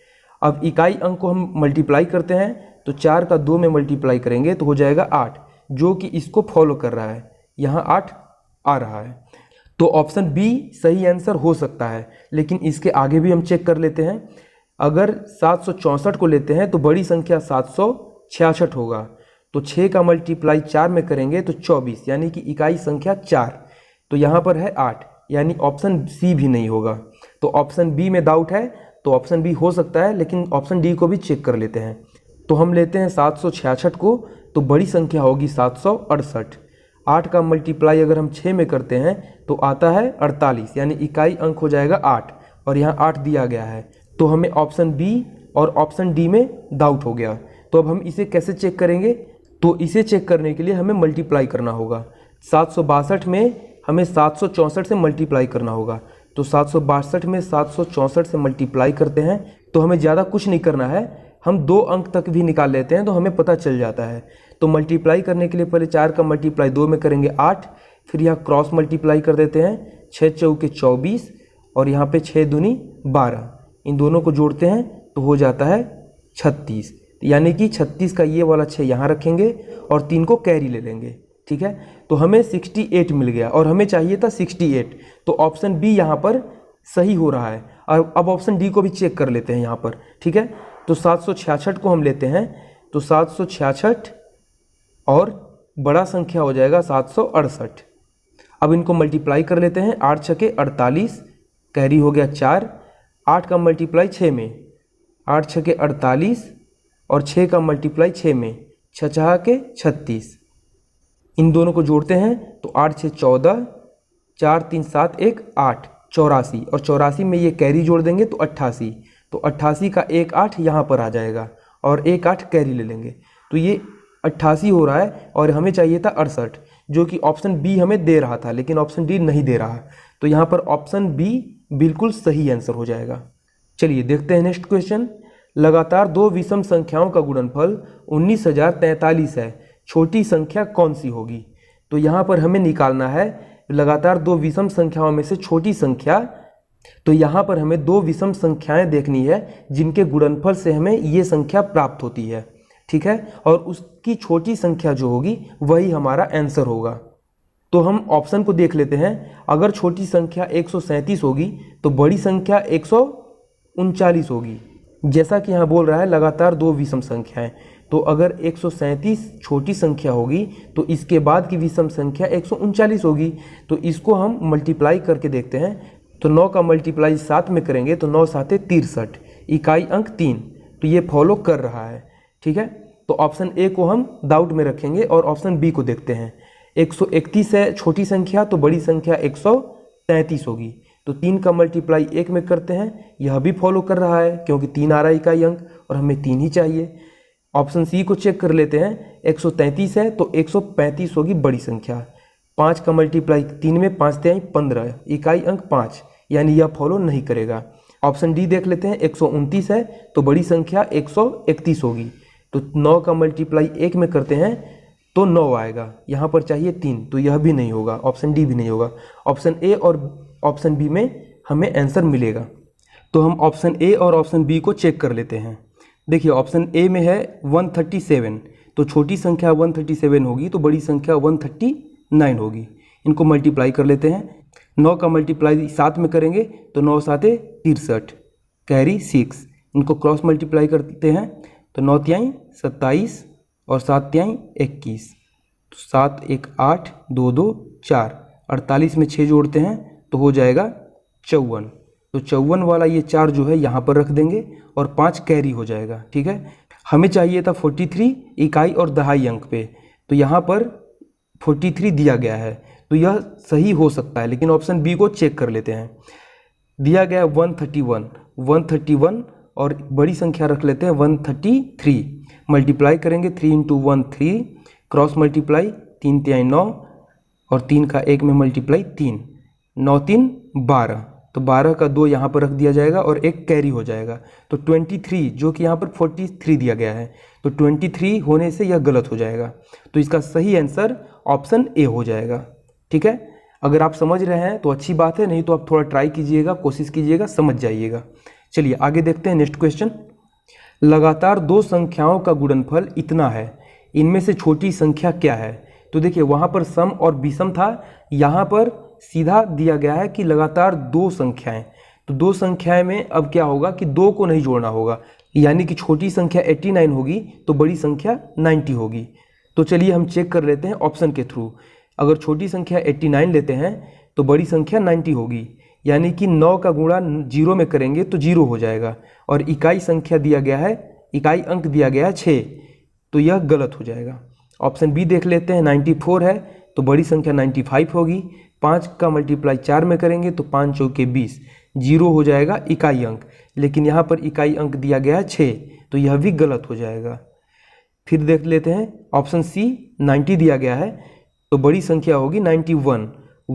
अब इकाई अंक को हम मल्टीप्लाई करते हैं, तो 4 का 2 में मल्टीप्लाई करेंगे तो हो जाएगा 8, जो कि इसको फॉलो कर रहा है। यहाँ 8 आ रहा है, तो ऑप्शन बी सही आंसर हो सकता है। लेकिन इसके आगे भी हम चेक कर लेते हैं। अगर 764 को लेते हैं तो बड़ी संख्या 766 होगा, तो 6 का मल्टीप्लाई 4 में करेंगे तो 24, यानी कि इकाई संख्या 4। तो यहाँ पर है 8, यानी ऑप्शन सी भी नहीं होगा। तो ऑप्शन बी में डाउट है, तो ऑप्शन बी हो सकता है, लेकिन ऑप्शन डी को भी चेक कर लेते हैं। तो हम लेते हैं 766 को, तो बड़ी संख्या होगी 768। 8 का मल्टीप्लाई अगर हम 6 में करते हैं तो आता है 48, यानी इकाई अंक हो जाएगा 8, और यहाँ 8 दिया गया है। तो हमें ऑप्शन बी और ऑप्शन डी में डाउट हो गया। तो अब हम इसे कैसे चेक करेंगे? तो इसे चेक करने के लिए हमें मल्टीप्लाई करना होगा। 762 में हमें 764 से मल्टीप्लाई करना होगा, तो 762 में 764 से मल्टीप्लाई करते हैं तो हमें ज़्यादा कुछ नहीं करना है, हम 2 अंक तक भी निकाल लेते हैं तो हमें पता चल जाता है। तो मल्टीप्लाई करने के लिए पहले 4 का मल्टीप्लाई 2 में करेंगे 8, फिर यहाँ क्रॉस मल्टीप्लाई कर देते हैं, 6 चौके 24 और यहाँ पे 6 दूनी 12, इन दोनों को जोड़ते हैं तो हो जाता है 36, यानी कि 36 का ये वाला 6 यहाँ रखेंगे और 3 को कैरी ले लेंगे। ठीक है, तो हमें 68 मिल गया और हमें चाहिए था 68, तो ऑप्शन बी यहाँ पर सही हो रहा है। और अब ऑप्शन डी को भी चेक कर लेते हैं यहाँ पर। ठीक है, तो 766 को हम लेते हैं, तो 766 और बड़ा संख्या हो जाएगा 768। अब इनको मल्टीप्लाई कर लेते हैं, 8 छके 48, कैरी हो गया 4, 8 का मल्टीप्लाई 6 में, 8 छके 48 और 6 का मल्टीप्लाई 6 में, 6 छहा के 36, इन दोनों को जोड़ते हैं तो 8 6 14, 4 3 7 1 8, 84, और 84 में ये कैरी जोड़ देंगे तो 88, तो 88 का 1 8 यहाँ पर आ जाएगा और 1 8 कैरी ले लेंगे, तो ये 88 हो रहा है और हमें चाहिए था 68, जो कि ऑप्शन बी हमें दे रहा था, लेकिन ऑप्शन डी नहीं दे रहा। तो यहाँ पर ऑप्शन बी बिल्कुल सही आंसर हो जाएगा। चलिए देखते हैं नेक्स्ट क्वेश्चन। लगातार 2 विषम संख्याओं का गुणनफल 19,043 है, छोटी संख्या कौन सी होगी? तो यहाँ पर हमें निकालना है लगातार 2 विषम संख्याओं में से छोटी संख्या। तो यहाँ पर हमें 2 विषम संख्याएं देखनी है जिनके गुणनफल से हमें ये संख्या प्राप्त होती है। ठीक है, और उसकी छोटी संख्या जो होगी वही हमारा आंसर होगा। तो हम ऑप्शन को देख लेते हैं। अगर छोटी संख्या 137 होगी तो बड़ी संख्या 139 होगी। जैसा कि यहाँ बोल रहा है लगातार 2 विषम संख्याएं, तो अगर 137 छोटी संख्या होगी तो इसके बाद की विषम संख्या 139 होगी। तो इसको हम मल्टीप्लाई करके देखते हैं। तो 9 का मल्टीप्लाई 7 में करेंगे तो 9 7 63, इकाई अंक 3, तो ये फॉलो कर रहा है। ठीक है, तो ऑप्शन ए को हम डाउट में रखेंगे और ऑप्शन बी को देखते हैं। 131 है छोटी संख्या, तो बड़ी संख्या 133 होगी। तो 3 का मल्टीप्लाई 1 में करते हैं, यह भी फॉलो कर रहा है क्योंकि 3 आ रहा है इकाई अंक और हमें 3 ही चाहिए। ऑप्शन सी को चेक कर लेते हैं। 133 है तो 135 होगी बड़ी संख्या। 5 का मल्टीप्लाई 3 में, 5 3 15, इकाई अंक 5, यानी यह फॉलो नहीं करेगा। ऑप्शन डी देख लेते हैं। 129 है तो बड़ी संख्या 131 होगी। तो 9 का मल्टीप्लाई 1 में करते हैं तो 9 आएगा, यहाँ पर चाहिए 3, तो यह भी नहीं होगा, ऑप्शन डी भी नहीं होगा। ऑप्शन ए और ऑप्शन बी में हमें आंसर मिलेगा। तो हम ऑप्शन ए और ऑप्शन बी को चेक कर लेते हैं। देखिए ऑप्शन ए में है 137, तो छोटी संख्या 137 होगी तो बड़ी संख्या 139 होगी। इनको मल्टीप्लाई कर लेते हैं। 9 का मल्टीप्लाई 7 में करेंगे तो 9 7 63, कैरी 6, इनको क्रॉस मल्टीप्लाई करते हैं तो 9 3 27 और 7 3 21, तो 7 1 8 2 2 4, 48 में 6 जोड़ते हैं तो हो जाएगा 54। तो 54 वाला ये 4 जो है यहाँ पर रख देंगे और 5 कैरी हो जाएगा। ठीक है, हमें चाहिए था 43 इकाई और दहाई अंक पे, तो यहाँ पर 43 दिया गया है, तो यह सही हो सकता है, लेकिन ऑप्शन बी को चेक कर लेते हैं। दिया गया 131 और बड़ी संख्या रख लेते हैं 133, मल्टीप्लाई करेंगे 3 × 1 3, क्रॉस मल्टीप्लाई 3 3 9 और 3 का 1 में मल्टीप्लाई 3, 9 3 12, तो 12 का 2 यहाँ पर रख दिया जाएगा और एक कैरी हो जाएगा। तो 23 जो कि यहाँ पर 43 दिया गया है, तो 23 होने से यह गलत हो जाएगा। तो इसका सही आंसर ऑप्शन ए हो जाएगा। ठीक है, अगर आप समझ रहे हैं तो अच्छी बात है, नहीं तो आप थोड़ा ट्राई कीजिएगा, कोशिश कीजिएगा, समझ जाइएगा। चलिए आगे देखते हैं नेक्स्ट क्वेश्चन। लगातार दो संख्याओं का गुणनफल इतना है, इनमें से छोटी संख्या क्या है? तो देखिए वहाँ पर सम और विषम था, यहाँ पर सीधा दिया गया है कि लगातार दो संख्याएं। तो दो संख्याएं में अब क्या होगा कि दो को नहीं जोड़ना होगा, यानी कि छोटी संख्या 89 होगी तो बड़ी संख्या 90 होगी। तो चलिए हम चेक कर लेते हैं ऑप्शन के थ्रू। अगर छोटी संख्या 89 लेते हैं तो बड़ी संख्या 90 होगी, यानी कि 9 का गुणा 0 में करेंगे तो 0 हो जाएगा। और इकाई संख्या दिया गया है, इकाई अंक दिया गया है 6, तो यह गलत हो जाएगा। ऑप्शन बी देख लेते हैं, 94 है तो बड़ी संख्या 95 होगी। 5 का मल्टीप्लाई 4 में करेंगे तो 5 चौके 20, 0 हो जाएगा इकाई अंक। लेकिन यहाँ पर इकाई अंक दिया गया है 6, तो यह भी गलत हो जाएगा। फिर देख लेते हैं ऑप्शन सी, 90 दिया गया है तो बड़ी संख्या होगी 91।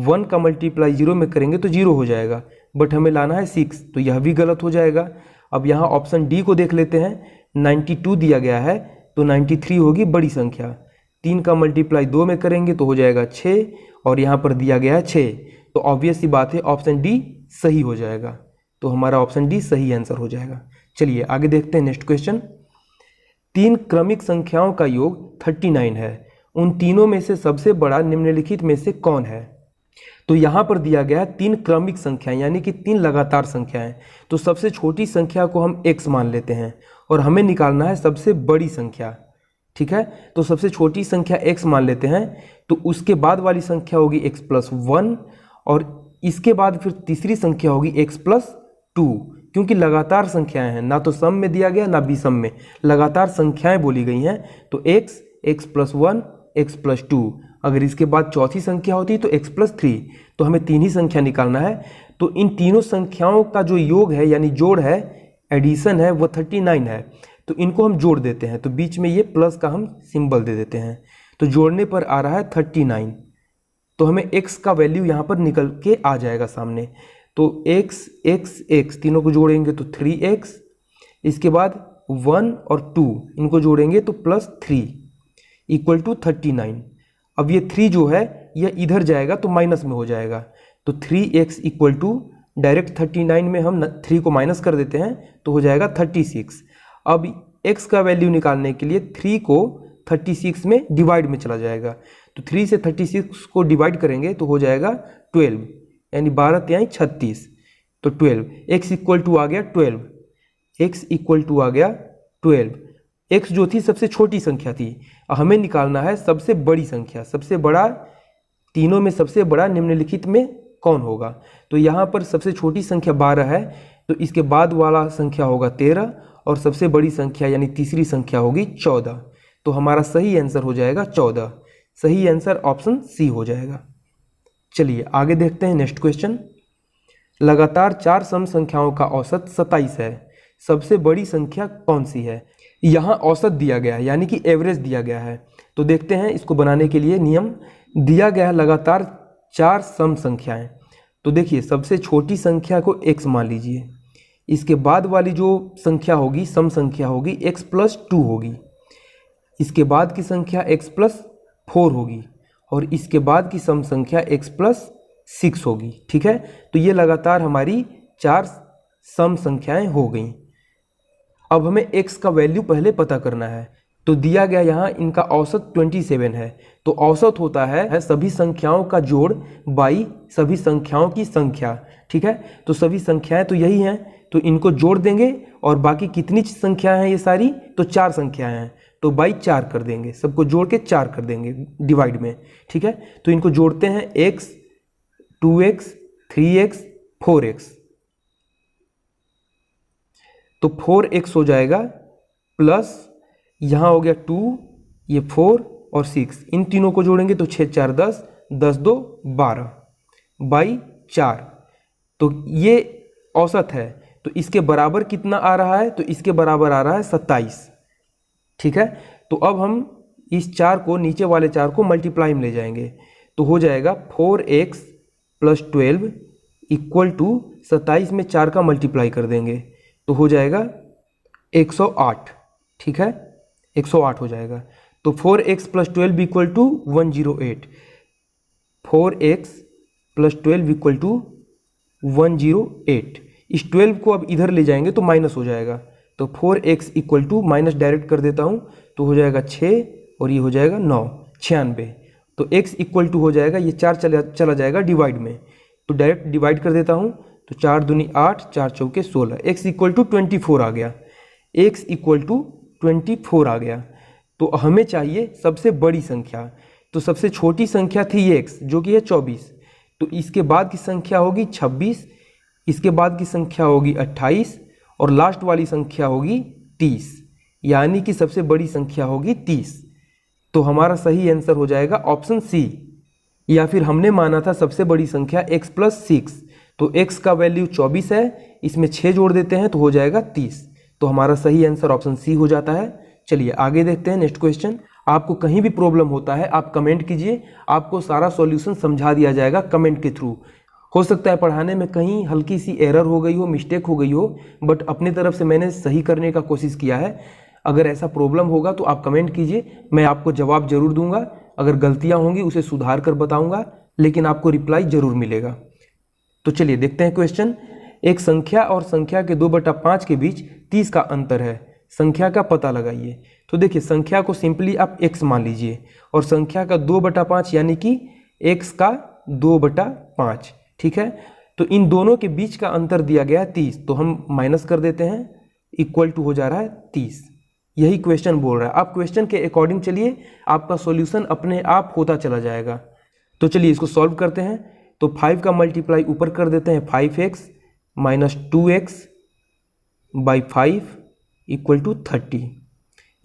1 का मल्टीप्लाई 0 में करेंगे तो 0 हो जाएगा, बट हमें लाना है 6, तो यह भी गलत हो जाएगा। अब यहाँ ऑप्शन डी को देख लेते हैं, 92 दिया गया है तो 93 होगी बड़ी संख्या। 3 का मल्टीप्लाई 2 में करेंगे तो हो जाएगा 6, और यहाँ पर दिया गया है 6, तो ऑब्वियस सी बात है ऑप्शन डी सही हो जाएगा। तो हमारा ऑप्शन डी सही आंसर हो जाएगा। चलिए आगे देखते हैं नेक्स्ट क्वेश्चन। 3 क्रमिक संख्याओं का योग 39 है, उन तीनों में से सबसे बड़ा निम्नलिखित में से कौन है? तो यहाँ पर दिया गया है 3 क्रमिक संख्याएं, यानी कि 3 लगातार संख्याएं। तो सबसे छोटी संख्या को हम x मान लेते हैं और हमें निकालना है सबसे बड़ी संख्या। ठीक है, तो सबसे छोटी संख्या x मान लेते हैं, तो उसके बाद वाली संख्या होगी x+1, और इसके बाद फिर तीसरी संख्या होगी x+2। क्योंकि लगातार संख्याएं हैं, ना तो सम में दिया गया ना विषम में, लगातार संख्याएं बोली गई हैं। तो x, x+1, x+2, अगर इसके बाद चौथी संख्या होती तो x+3, तो हमें 3 ही संख्या निकालना है। तो इन तीनों संख्याओं का जो योग है यानी जोड़ है, एडिशन है, वो 39 है। तो इनको हम जोड़ देते हैं, तो बीच में ये प्लस का हम सिंबल दे देते हैं, तो जोड़ने पर आ रहा है 39। तो हमें x का वैल्यू यहाँ पर निकल के आ जाएगा सामने। तो x, x, x तीनों को जोड़ेंगे तो 3x, इसके बाद 1 और 2 इनको जोड़ेंगे तो +3 = 39। अब ये 3 जो है यह इधर जाएगा तो माइनस में हो जाएगा, तो 3x = डायरेक्ट 39 में हम 3 को माइनस कर देते हैं तो हो जाएगा 36। अब x का वैल्यू निकालने के लिए 3 को 36 में डिवाइड में चला जाएगा, तो 3 से 36 को डिवाइड करेंगे तो हो जाएगा 12, यानी 12 × 36, तो 12। x = आ गया 12, x = आ गया 12। x जो थी सबसे छोटी संख्या थी, हमें निकालना है सबसे बड़ी संख्या। सबसे बड़ा, तीनों में सबसे बड़ा निम्नलिखित में कौन होगा? तो यहाँ पर सबसे छोटी संख्या 12 है, तो इसके बाद वाला संख्या होगा 13, और सबसे बड़ी संख्या यानी तीसरी संख्या होगी 14। तो हमारा सही आंसर हो जाएगा 14। सही आंसर ऑप्शन सी हो जाएगा। चलिए आगे देखते हैं नेक्स्ट क्वेश्चन। लगातार 4 सम संख्याओं का औसत 27 है, सबसे बड़ी संख्या कौन सी है? यहाँ औसत दिया गया है, यानी कि एवरेज दिया गया है। तो देखते हैं इसको बनाने के लिए नियम दिया गया है। लगातार 4 सम संख्याएं, तो देखिए सबसे छोटी संख्या को x मान लीजिए, इसके बाद वाली जो संख्या होगी सम संख्या होगी x+2 होगी, इसके बाद की संख्या x+4 होगी, और इसके बाद की सम संख्या x+6 होगी। ठीक है, तो ये लगातार हमारी 4 सम संख्याएं हो गई। अब हमें x का वैल्यू पहले पता करना है, तो दिया गया यहाँ इनका औसत 27 है। तो औसत होता है सभी संख्याओं का जोड़ बाई सभी संख्याओं की संख्या। ठीक है, तो सभी संख्याएं तो यही हैं, तो इनको जोड़ देंगे, और बाकी कितनी संख्याएं हैं ये सारी, तो 4 संख्याएं हैं, तो बाई 4 कर देंगे, सबको जोड़ के 4 कर देंगे डिवाइड में। ठीक है, तो इनको जोड़ते हैं x, 2x, 3x, 4x, तो 4x हो जाएगा, प्लस यहाँ हो गया 2, ये 4 और 6, इन तीनों को जोड़ेंगे तो 6 × 4 = 10, 10 × 2 = 12 बाई 4। तो ये औसत है, तो इसके बराबर कितना आ रहा है? तो इसके बराबर आ रहा है 27। ठीक है, तो अब हम इस 4 को, नीचे वाले 4 को मल्टीप्लाई में ले जाएंगे, तो हो जाएगा 4x + 12 इक्वल टू 27 में 4 का मल्टीप्लाई कर देंगे तो हो जाएगा 108, ठीक है, 108 हो जाएगा। तो 4x + 12 equal to 108, 4x + 12 equal to 108। इस 12 को अब इधर ले जाएंगे तो माइनस हो जाएगा, तो 4x equal to minus direct कर देता हूँ तो हो जाएगा 6 और ये हो जाएगा 9, 96। तो x इक्वल टू हो जाएगा, ये 4 चला जाएगा डिवाइड में, तो डायरेक्ट डिवाइड कर देता हूँ तो 4 दूनी 8, 4 चौके 16, x इक्वल टू 24 आ गया, x इक्वल टू 24 आ गया। तो हमें चाहिए सबसे बड़ी संख्या, तो सबसे छोटी संख्या थी x जो कि है 24, तो इसके बाद की संख्या होगी 26, इसके बाद की संख्या होगी 28 और लास्ट वाली संख्या होगी 30, यानी कि सबसे बड़ी संख्या होगी 30। तो हमारा सही आंसर हो जाएगा ऑप्शन सी। या फिर हमने माना था सबसे बड़ी संख्या x + 6, तो x का वैल्यू 24 है, इसमें 6 जोड़ देते हैं तो हो जाएगा 30। तो हमारा सही आंसर ऑप्शन सी हो जाता है। चलिए आगे देखते हैं नेक्स्ट क्वेश्चन। आपको कहीं भी प्रॉब्लम होता है आप कमेंट कीजिए, आपको सारा सॉल्यूशन समझा दिया जाएगा कमेंट के थ्रू। हो सकता है पढ़ाने में कहीं हल्की सी एरर हो गई हो, मिस्टेक हो गई हो, बट अपनी तरफ से मैंने सही करने का कोशिश किया है। अगर ऐसा प्रॉब्लम होगा तो आप कमेंट कीजिए, मैं आपको जवाब जरूर दूंगा। अगर गलतियां होंगी उसे सुधार कर बताऊंगा, लेकिन आपको रिप्लाई जरूर मिलेगा। तो चलिए देखते हैं क्वेश्चन। एक संख्या और संख्या के 2/5 के बीच 30 का अंतर है, संख्या का पता लगाइए। तो देखिए संख्या को सिंपली आप x मान लीजिए और संख्या का 2/5 यानी कि x का 2/5, ठीक है। तो इन दोनों के बीच का अंतर दिया गया है 30, तो हम माइनस कर देते हैं, इक्वल टू हो जा रहा है 30। यही क्वेश्चन बोल रहा है। आप क्वेश्चन के अकॉर्डिंग चलिए, आपका सॉल्यूशन अपने आप होता चला जाएगा। तो चलिए इसको सॉल्व करते हैं। तो 5 का मल्टीप्लाई ऊपर कर देते हैं, 5x - 2x / 5 इक्वल टू 30।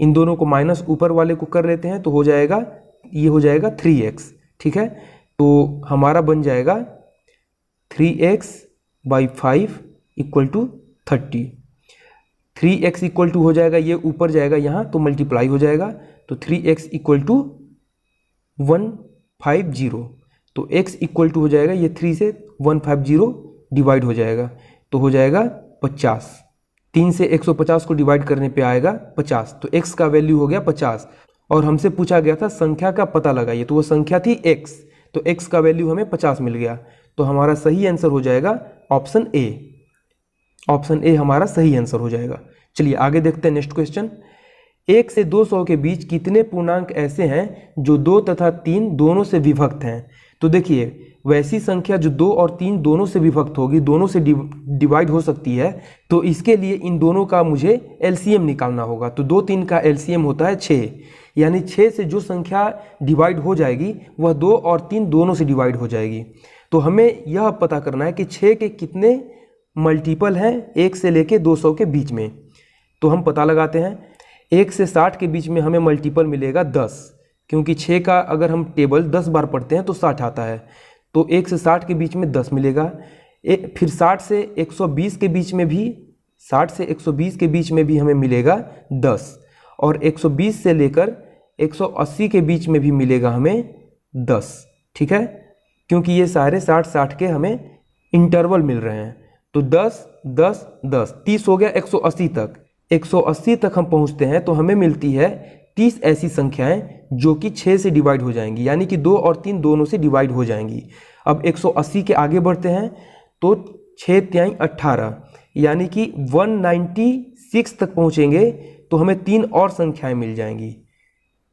इन दोनों को माइनस ऊपर वाले को कर लेते हैं तो हो जाएगा, ये हो जाएगा 3x, ठीक है। तो हमारा बन जाएगा 3x / 5 equal to 30। 3x equal to हो जाएगा, ये ऊपर जाएगा यहाँ तो मल्टीप्लाई हो जाएगा, तो 3x इक्वल टू 150। तो x इक्वल टू हो जाएगा, ये 3 से 150 डिवाइड हो जाएगा तो हो जाएगा 50। 3 से 150 को डिवाइड करने पे आएगा 50, तो x का वैल्यू हो गया 50। और हमसे पूछा गया था संख्या का पता लगाइए, तो वो संख्या थी x, तो x का वैल्यू हमें 50 मिल गया। तो हमारा सही आंसर हो जाएगा ऑप्शन ए। ऑप्शन ए हमारा सही आंसर हो जाएगा। चलिए आगे देखते हैं नेक्स्ट क्वेश्चन। 1 से 200 के बीच कितने पूर्णांक ऐसे हैं जो 2 तथा 3 दोनों से विभक्त हैं? तो देखिए वैसी संख्या जो 2 और 3 दोनों से विभक्त होगी, दोनों से डिवाइड हो सकती है, तो इसके लिए इन दोनों का मुझे एलसीएम निकालना होगा। तो 2, 3 का एलसीएम होता है 6, यानी 6 से जो संख्या डिवाइड हो जाएगी वह 2 और 3 दोनों से डिवाइड हो जाएगी। तो हमें यह पता करना है कि 6 के कितने मल्टीपल हैं 1 से लेके 200 के बीच में। तो हम पता लगाते हैं। 1 से 60 के बीच में हमें मल्टीपल मिलेगा 10, क्योंकि 6 का अगर हम टेबल 10 बार पढ़ते हैं तो 60 आता है, तो 1 से 60 के बीच में 10 मिलेगा। फिर 60 से 120 के बीच में भी, 60 से 120 के बीच में भी हमें मिलेगा 10, और 120 से लेकर 180 के बीच में भी मिलेगा हमें 10, ठीक है, क्योंकि ये सारे 60-60 के हमें इंटरवल मिल रहे हैं। तो 10, 10, 10, 30 हो गया 180 तक। 180 तक हम पहुंचते हैं तो हमें मिलती है 30 ऐसी संख्याएं जो कि 6 से डिवाइड हो जाएंगी, यानी कि 2 और 3 दोनों से डिवाइड हो जाएंगी। अब 180 के आगे बढ़ते हैं तो 6 तिहाई 18, यानी कि 196 तक पहुंचेंगे तो हमें 3 और संख्याएं मिल जाएंगी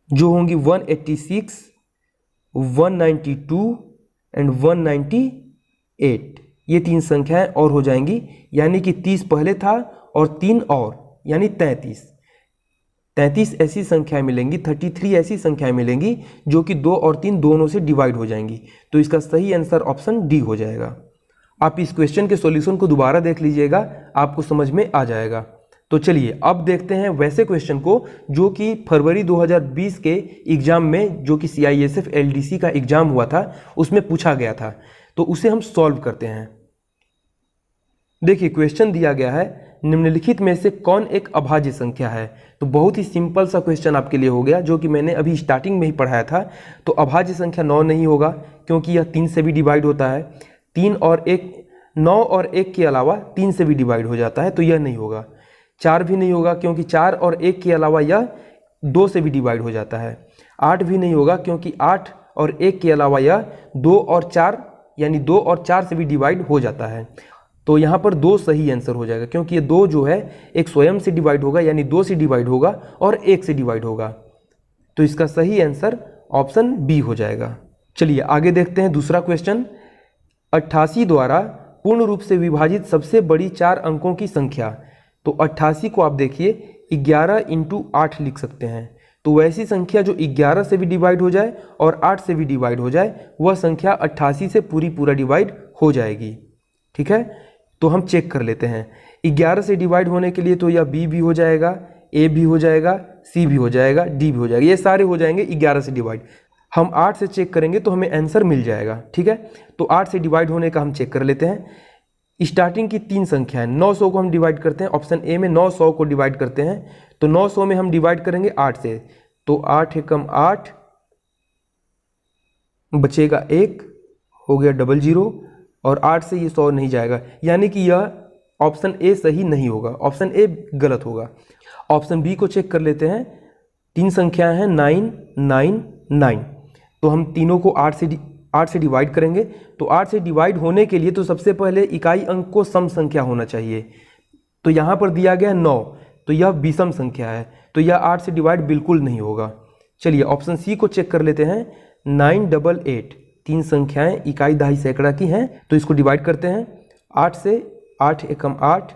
जो होंगी 186, 192 एंड 198। ये 3 संख्याएं और हो जाएंगी, यानी कि 30 पहले था और 3 और, यानी 33। 33 ऐसी संख्याएं मिलेंगी, 33 ऐसी संख्याएं मिलेंगी जो कि 2 और 3 दोनों से डिवाइड हो जाएंगी। तो इसका सही आंसर ऑप्शन डी हो जाएगा। आप इस क्वेश्चन के सॉल्यूशन को दोबारा देख लीजिएगा, आपको समझ में आ जाएगा। तो चलिए अब देखते हैं वैसे क्वेश्चन को जो कि फरवरी 2020 के एग्जाम में, जो कि CISF LDC का एग्जाम हुआ था, उसमें पूछा गया था, तो उसे हम सॉल्व करते हैं। देखिए क्वेश्चन दिया गया है, निम्नलिखित में से कौन एक अभाज्य संख्या है? तो बहुत ही सिंपल सा क्वेश्चन आपके लिए हो गया, जो कि मैंने अभी स्टार्टिंग में ही पढ़ाया था। तो अभाज्य संख्या 9 नहीं होगा, क्योंकि यह 3 से भी डिवाइड होता है। 3 और 1 9 और 1 के अलावा 3 से भी डिवाइड हो जाता है, तो यह नहीं होगा। 4 भी नहीं होगा क्योंकि 4 और 1 के अलावा यह 2 से भी डिवाइड हो जाता है। 8 भी नहीं होगा क्योंकि 8 और 1 के अलावा यह 2 और 4 यानी 2 और 4 से भी डिवाइड हो जाता है। तो यहाँ पर 2 सही आंसर हो जाएगा क्योंकि ये 2 जो है एक स्वयं से डिवाइड होगा यानी 2 से डिवाइड होगा और 1 से डिवाइड होगा। तो इसका सही आंसर ऑप्शन बी हो जाएगा। चलिए आगे देखते हैं दूसरा क्वेश्चन। 88 द्वारा पूर्ण रूप से विभाजित सबसे बड़ी 4 अंकों की संख्या। तो 88 को आप देखिए 11 × 8 लिख सकते हैं। तो वैसी संख्या जो 11 से भी डिवाइड हो जाए और 8 से भी डिवाइड हो जाए वह संख्या 88 से पूरा डिवाइड हो जाएगी। ठीक है, तो हम चेक कर लेते हैं। 11 से डिवाइड होने के लिए तो यह बी भी हो जाएगा, ए भी हो जाएगा, सी भी हो जाएगा, डी भी हो जाएगा, ये सारे हो जाएंगे 11 से डिवाइड। हम 8 से चेक करेंगे तो हमें आंसर मिल जाएगा। ठीक है, तो 8 से डिवाइड होने का हम चेक कर लेते हैं। स्टार्टिंग की 3 संख्या है, 900 को हम डिवाइड करते हैं, ऑप्शन ए में 900 को डिवाइड करते हैं। तो 900 में हम डिवाइड करेंगे 8 से, तो 8 एकम 8, बचेगा 1, हो गया 00 और 8 से ये 100 नहीं जाएगा, यानी कि यह ऑप्शन ए सही नहीं होगा, ऑप्शन ए गलत होगा। ऑप्शन बी को चेक कर लेते हैं। 3 संख्याएं हैं 9, 9, 9, तो हम तीनों को 8 से डिवाइड करेंगे। तो 8 से डिवाइड होने के लिए तो सबसे पहले इकाई अंक को सम संख्या होना चाहिए। तो यहाँ पर दिया गया 9, तो यह विषम संख्या है, तो यह 8 से डिवाइड बिल्कुल नहीं होगा। चलिए ऑप्शन सी को चेक कर लेते हैं। 988, 3 संख्याएं इकाई दहाई सैकड़ा की हैं, तो इसको डिवाइड करते हैं 8 से। 8 एकम 8,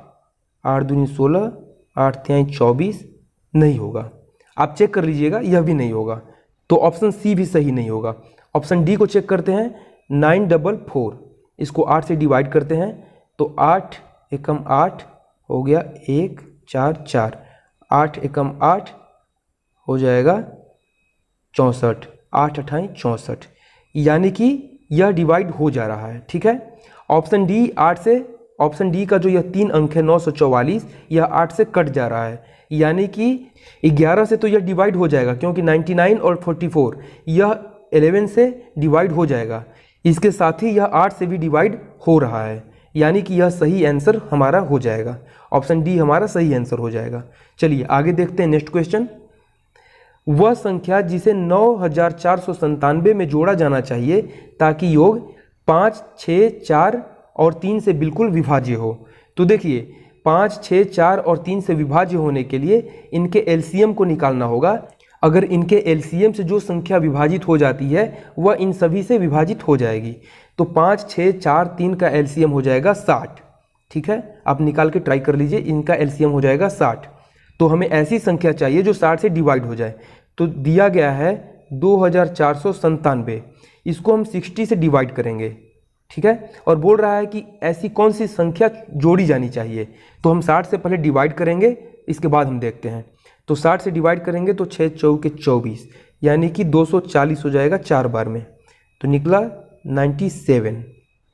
8 दूनी 16, 8 तिहाई 24, नहीं होगा। आप चेक कर लीजिएगा, यह भी नहीं होगा। तो ऑप्शन सी भी सही नहीं होगा। ऑप्शन डी को चेक करते हैं। 944, इसको 8 से डिवाइड करते हैं, तो 8 एकम 8 हो गया 1, 4, 4, 8 एकम 8 हो जाएगा 64, 8 अठाई 64, यानी कि यह डिवाइड हो जा रहा है। ठीक है, ऑप्शन डी 8 से, ऑप्शन डी का जो यह 3 अंक है 944, यह 8 से कट जा रहा है, यानी कि 11 से तो यह डिवाइड हो जाएगा क्योंकि 99 और 44 यह 11 से डिवाइड हो जाएगा। इसके साथ ही यह 8 से भी डिवाइड हो रहा है, यानी कि यह सही आंसर हमारा हो जाएगा। ऑप्शन डी हमारा सही आंसर हो जाएगा। चलिए आगे देखते हैं नेक्स्ट क्वेश्चन। वह संख्या जिसे 9497 में जोड़ा जाना चाहिए ताकि योग 5, 6, 4 और 3 से बिल्कुल विभाज्य हो। तो देखिए 5, 6, 4 और 3 से विभाज्य होने के लिए इनके एलसीएम को निकालना होगा। अगर इनके एलसीएम से जो संख्या विभाजित हो जाती है वह इन सभी से विभाजित हो जाएगी। तो 5, 6, 4, 3 का एलसीएम हो जाएगा 60। ठीक है, आप निकाल के ट्राई कर लीजिए, इनका एलसीएम हो जाएगा 60। तो हमें ऐसी संख्या चाहिए जो 60 से डिवाइड हो जाए। तो दिया गया है 2497, इसको हम 60 से डिवाइड करेंगे। ठीक है, और बोल रहा है कि ऐसी कौन सी संख्या जोड़ी जानी चाहिए। तो हम 60 से पहले डिवाइड करेंगे, इसके बाद हम देखते हैं। तो 60 से डिवाइड करेंगे तो 6 चौके 24, यानी कि 240 हो जाएगा 4 बार में, तो निकला 97।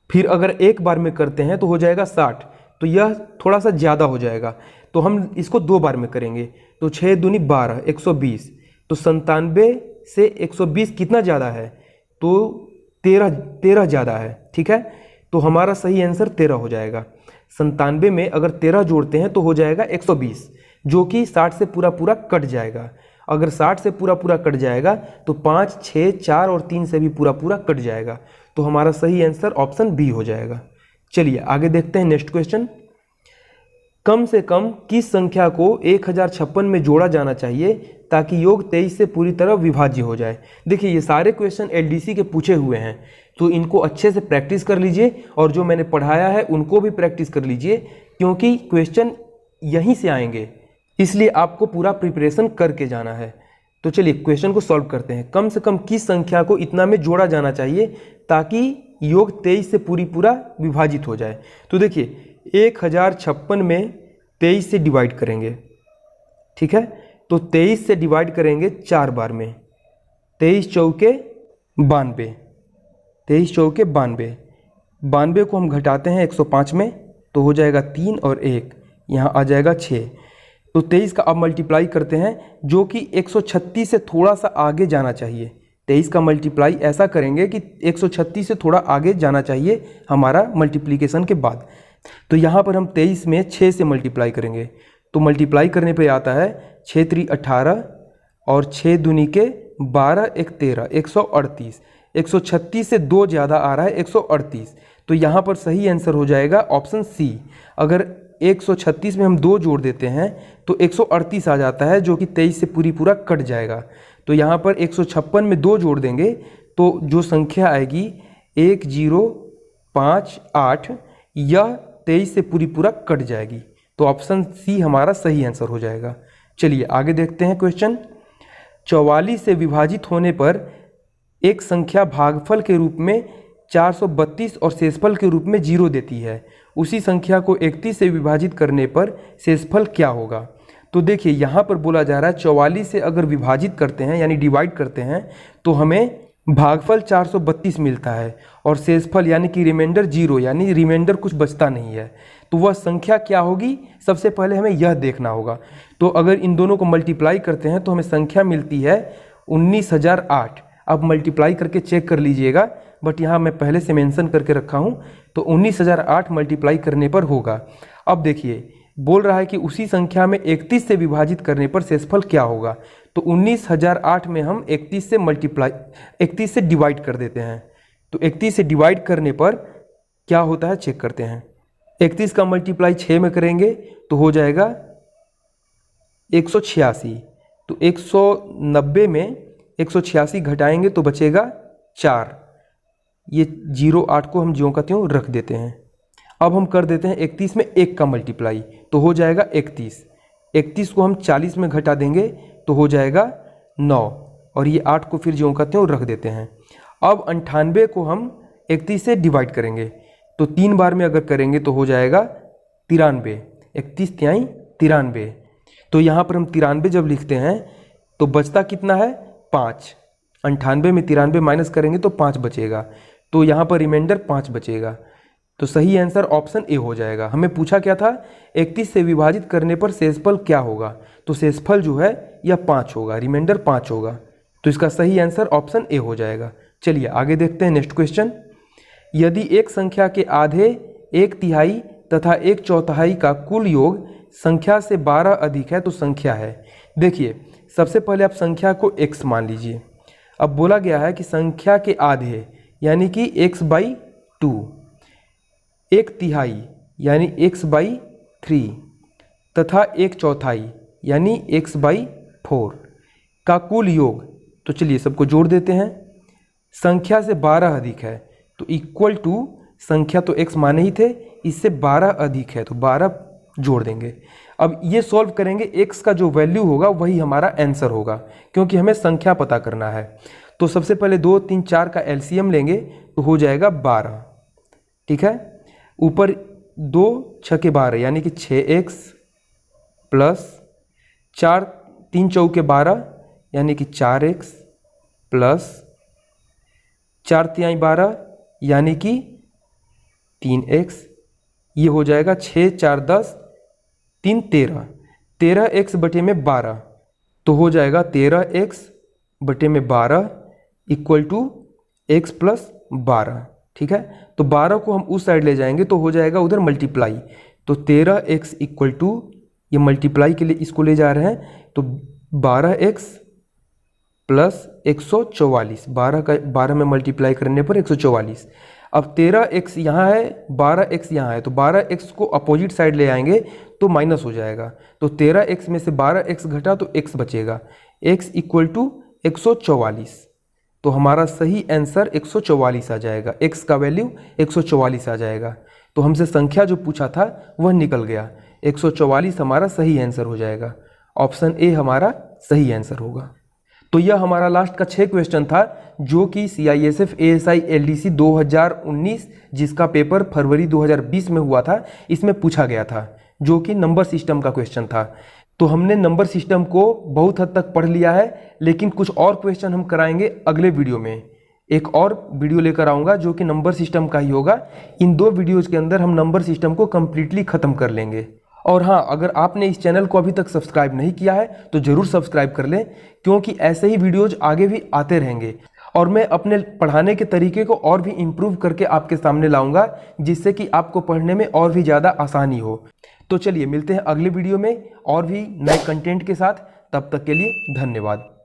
फिर अगर एक बार में करते हैं तो हो जाएगा 60, तो यह थोड़ा सा ज़्यादा हो जाएगा, तो हम इसको 2 बार में करेंगे। तो 6 दूनी 12, 120, तो 97 से 120 कितना ज़्यादा है, तो 13 ज़्यादा है। ठीक है, तो हमारा सही आंसर 13 हो जाएगा। 97 में अगर 13 जोड़ते हैं तो हो जाएगा 120, जो कि 60 से पूरा कट जाएगा। अगर 60 से पूरा कट जाएगा तो 5, 6, 4 और 3 से भी पूरा कट जाएगा। तो हमारा सही आंसर ऑप्शन बी हो जाएगा। चलिए आगे देखते हैं नेक्स्ट क्वेश्चन। कम से कम किस संख्या को 1056 में जोड़ा जाना चाहिए ताकि योग 23 से पूरी तरह विभाज्य हो जाए। देखिए ये सारे क्वेश्चन एलडीसी के पूछे हुए हैं, तो इनको अच्छे से प्रैक्टिस कर लीजिए और जो मैंने पढ़ाया है उनको भी प्रैक्टिस कर लीजिए, क्योंकि क्वेश्चन यहीं से आएंगे, इसलिए आपको पूरा प्रिपरेशन करके जाना है। तो चलिए क्वेश्चन को सॉल्व करते हैं। कम से कम किस संख्या को इतना में जोड़ा जाना चाहिए ताकि योग 23 से पूरा विभाजित हो जाए। तो देखिए 1056 में 23 से डिवाइड करेंगे। ठीक है, तो 23 से डिवाइड करेंगे 4 बार में, 23 चौके 92, 23 चौके 92, 92 को हम घटाते हैं 105 में तो हो जाएगा 3 और 1, यहाँ आ जाएगा 6। तो 23 का अब मल्टीप्लाई करते हैं, जो कि 136 से थोड़ा सा आगे जाना चाहिए। 23 का मल्टीप्लाई ऐसा करेंगे कि 136 से थोड़ा आगे जाना चाहिए हमारा मल्टीप्लिकेशन के बाद। तो यहाँ पर हम 23 में 6 से मल्टीप्लाई करेंगे, तो मल्टीप्लाई करने पे आता है 6 3 18 और 6 दूनी के 12 1 13 138। 136 से 2 ज़्यादा आ रहा है 138, तो यहाँ पर सही आंसर हो जाएगा ऑप्शन सी। अगर 136 में हम 2 जोड़ देते हैं तो 138 आ जाता है, जो कि 23 से पूरा कट जाएगा। तो यहाँ पर 156 में 2 जोड़ देंगे तो जो संख्या आएगी 1058, यह 23 से पूरा कट जाएगी। तो ऑप्शन सी हमारा सही आंसर हो जाएगा। चलिए आगे देखते हैं क्वेश्चन। 44 से विभाजित होने पर एक संख्या भागफल के रूप में 432 और शेषफल के रूप में 0 देती है। उसी संख्या को 31 से विभाजित करने पर शेषफल क्या होगा? तो देखिए यहाँ पर बोला जा रहा है 44 से अगर विभाजित करते हैं यानी डिवाइड करते हैं तो हमें भागफल 432 मिलता है और शेषफल यानी कि रिमाइंडर 0, यानी रिमाइंडर कुछ बचता नहीं है। तो वह संख्या क्या होगी, सबसे पहले हमें यह देखना होगा। तो अगर इन दोनों को मल्टीप्लाई करते हैं तो हमें संख्या मिलती है 19,008। अब मल्टीप्लाई करके चेक कर लीजिएगा, बट यहाँ मैं पहले से मेंशन करके रखा हूँ। तो 19,008 मल्टीप्लाई करने पर होगा। अब देखिए बोल रहा है कि उसी संख्या में 31 से विभाजित करने पर शेषफल क्या होगा। तो 19,008 में हम 31 से डिवाइड कर देते हैं। तो 31 से डिवाइड करने पर क्या होता है चेक करते हैं। 31 का मल्टीप्लाई 6 में करेंगे तो हो जाएगा 186। तो 190 में 186 घटाएंगे तो बचेगा 4। ये 08 को हम ज्यों का त्यों रख देते हैं। अब हम कर देते हैं 31 में 1 का मल्टीप्लाई, तो हो जाएगा 31। 31 को हम 40 में घटा देंगे तो हो जाएगा 9, और ये 8 को फिर ज्यों का त्यों रख देते हैं। अब 98 को हम 31 से डिवाइड करेंगे, तो 3 बार में अगर करेंगे तो हो जाएगा 93। 31 तिहाई 93। तो यहाँ पर हम 93 जब लिखते हैं तो बचता कितना है 5। 98 में 93 माइनस करेंगे तो 5 बचेगा, तो यहाँ पर रिमाइंडर 5 बचेगा। तो सही आंसर ऑप्शन ए हो जाएगा। हमें पूछा क्या था, 31 से विभाजित करने पर शेषफल क्या होगा। तो शेषफल जो है यह 5 होगा, रिमाइंडर 5 होगा। तो इसका सही आंसर ऑप्शन ए हो जाएगा। चलिए आगे देखते हैं नेक्स्ट क्वेश्चन। यदि एक संख्या के आधे, 1/3 तथा 1/4 का कुल योग संख्या से 12 अधिक है तो संख्या है। देखिए सबसे पहले आप संख्या को x मान लीजिए। अब बोला गया है कि संख्या के आधे यानी कि x/2, 1/3 यानी x/3 तथा 1/4 यानी x/4 का कुल योग। तो चलिए सबको जोड़ देते हैं। संख्या से 12 अधिक है तो इक्वल टू, संख्या तो x माने ही थे, इससे 12 अधिक है तो 12 जोड़ देंगे। अब ये सॉल्व करेंगे, x का जो वैल्यू होगा वही हमारा आंसर होगा, क्योंकि हमें संख्या पता करना है। तो सबसे पहले 2 3 4 का एलसीएम लेंगे तो हो जाएगा 12। ठीक है, ऊपर 2 6 के 12 यानी कि 6x प्लस 4 3 चौके 12 यानी कि 4x प्लस 4 तिहाई 12 यानी कि 3x। ये हो जाएगा 6 4 10 3 13, 13x बटे में 12 तो हो जाएगा 13x बटे में 12 इक्वल टू x प्लस 12। ठीक है, तो 12 को हम उस साइड ले जाएंगे तो हो जाएगा उधर मल्टीप्लाई। तो 13x इक्वल टू, ये मल्टीप्लाई के लिए इसको ले जा रहे हैं, तो 12x प्लस 144, 12 का 12 में मल्टीप्लाई करने पर 144। अब 13x यहाँ है, 12x यहाँ है, तो 12x को अपोजिट साइड ले आएंगे तो माइनस हो जाएगा। तो 13x में से 12x घटा तो x बचेगा, x इक्वल टू 144। तो हमारा सही आंसर 144 आ जाएगा, x का वैल्यू 144 आ जाएगा। तो हमसे संख्या जो पूछा था वह निकल गया, 144 हमारा सही आंसर हो जाएगा। ऑप्शन ए हमारा सही आंसर होगा। तो यह हमारा लास्ट का 6 क्वेश्चन था, जो कि CISF ASI LDC 2019 जिसका पेपर फरवरी 2020 में हुआ था, इसमें पूछा गया था, जो कि नंबर सिस्टम का क्वेश्चन था। तो हमने नंबर सिस्टम को बहुत हद तक पढ़ लिया है, लेकिन कुछ और क्वेश्चन हम कराएंगे अगले वीडियो में। एक और वीडियो लेकर आऊँगा जो कि नंबर सिस्टम का ही होगा। इन 2 वीडियोज़ के अंदर हम नंबर सिस्टम को कम्प्लीटली ख़त्म कर लेंगे। और हाँ, अगर आपने इस चैनल को अभी तक सब्सक्राइब नहीं किया है तो ज़रूर सब्सक्राइब कर लें, क्योंकि ऐसे ही वीडियोज़ आगे भी आते रहेंगे। और मैं अपने पढ़ाने के तरीके को और भी इम्प्रूव करके आपके सामने लाऊंगा, जिससे कि आपको पढ़ने में और भी ज़्यादा आसानी हो। तो चलिए मिलते हैं अगले वीडियो में और भी नए कंटेंट के साथ। तब तक के लिए धन्यवाद।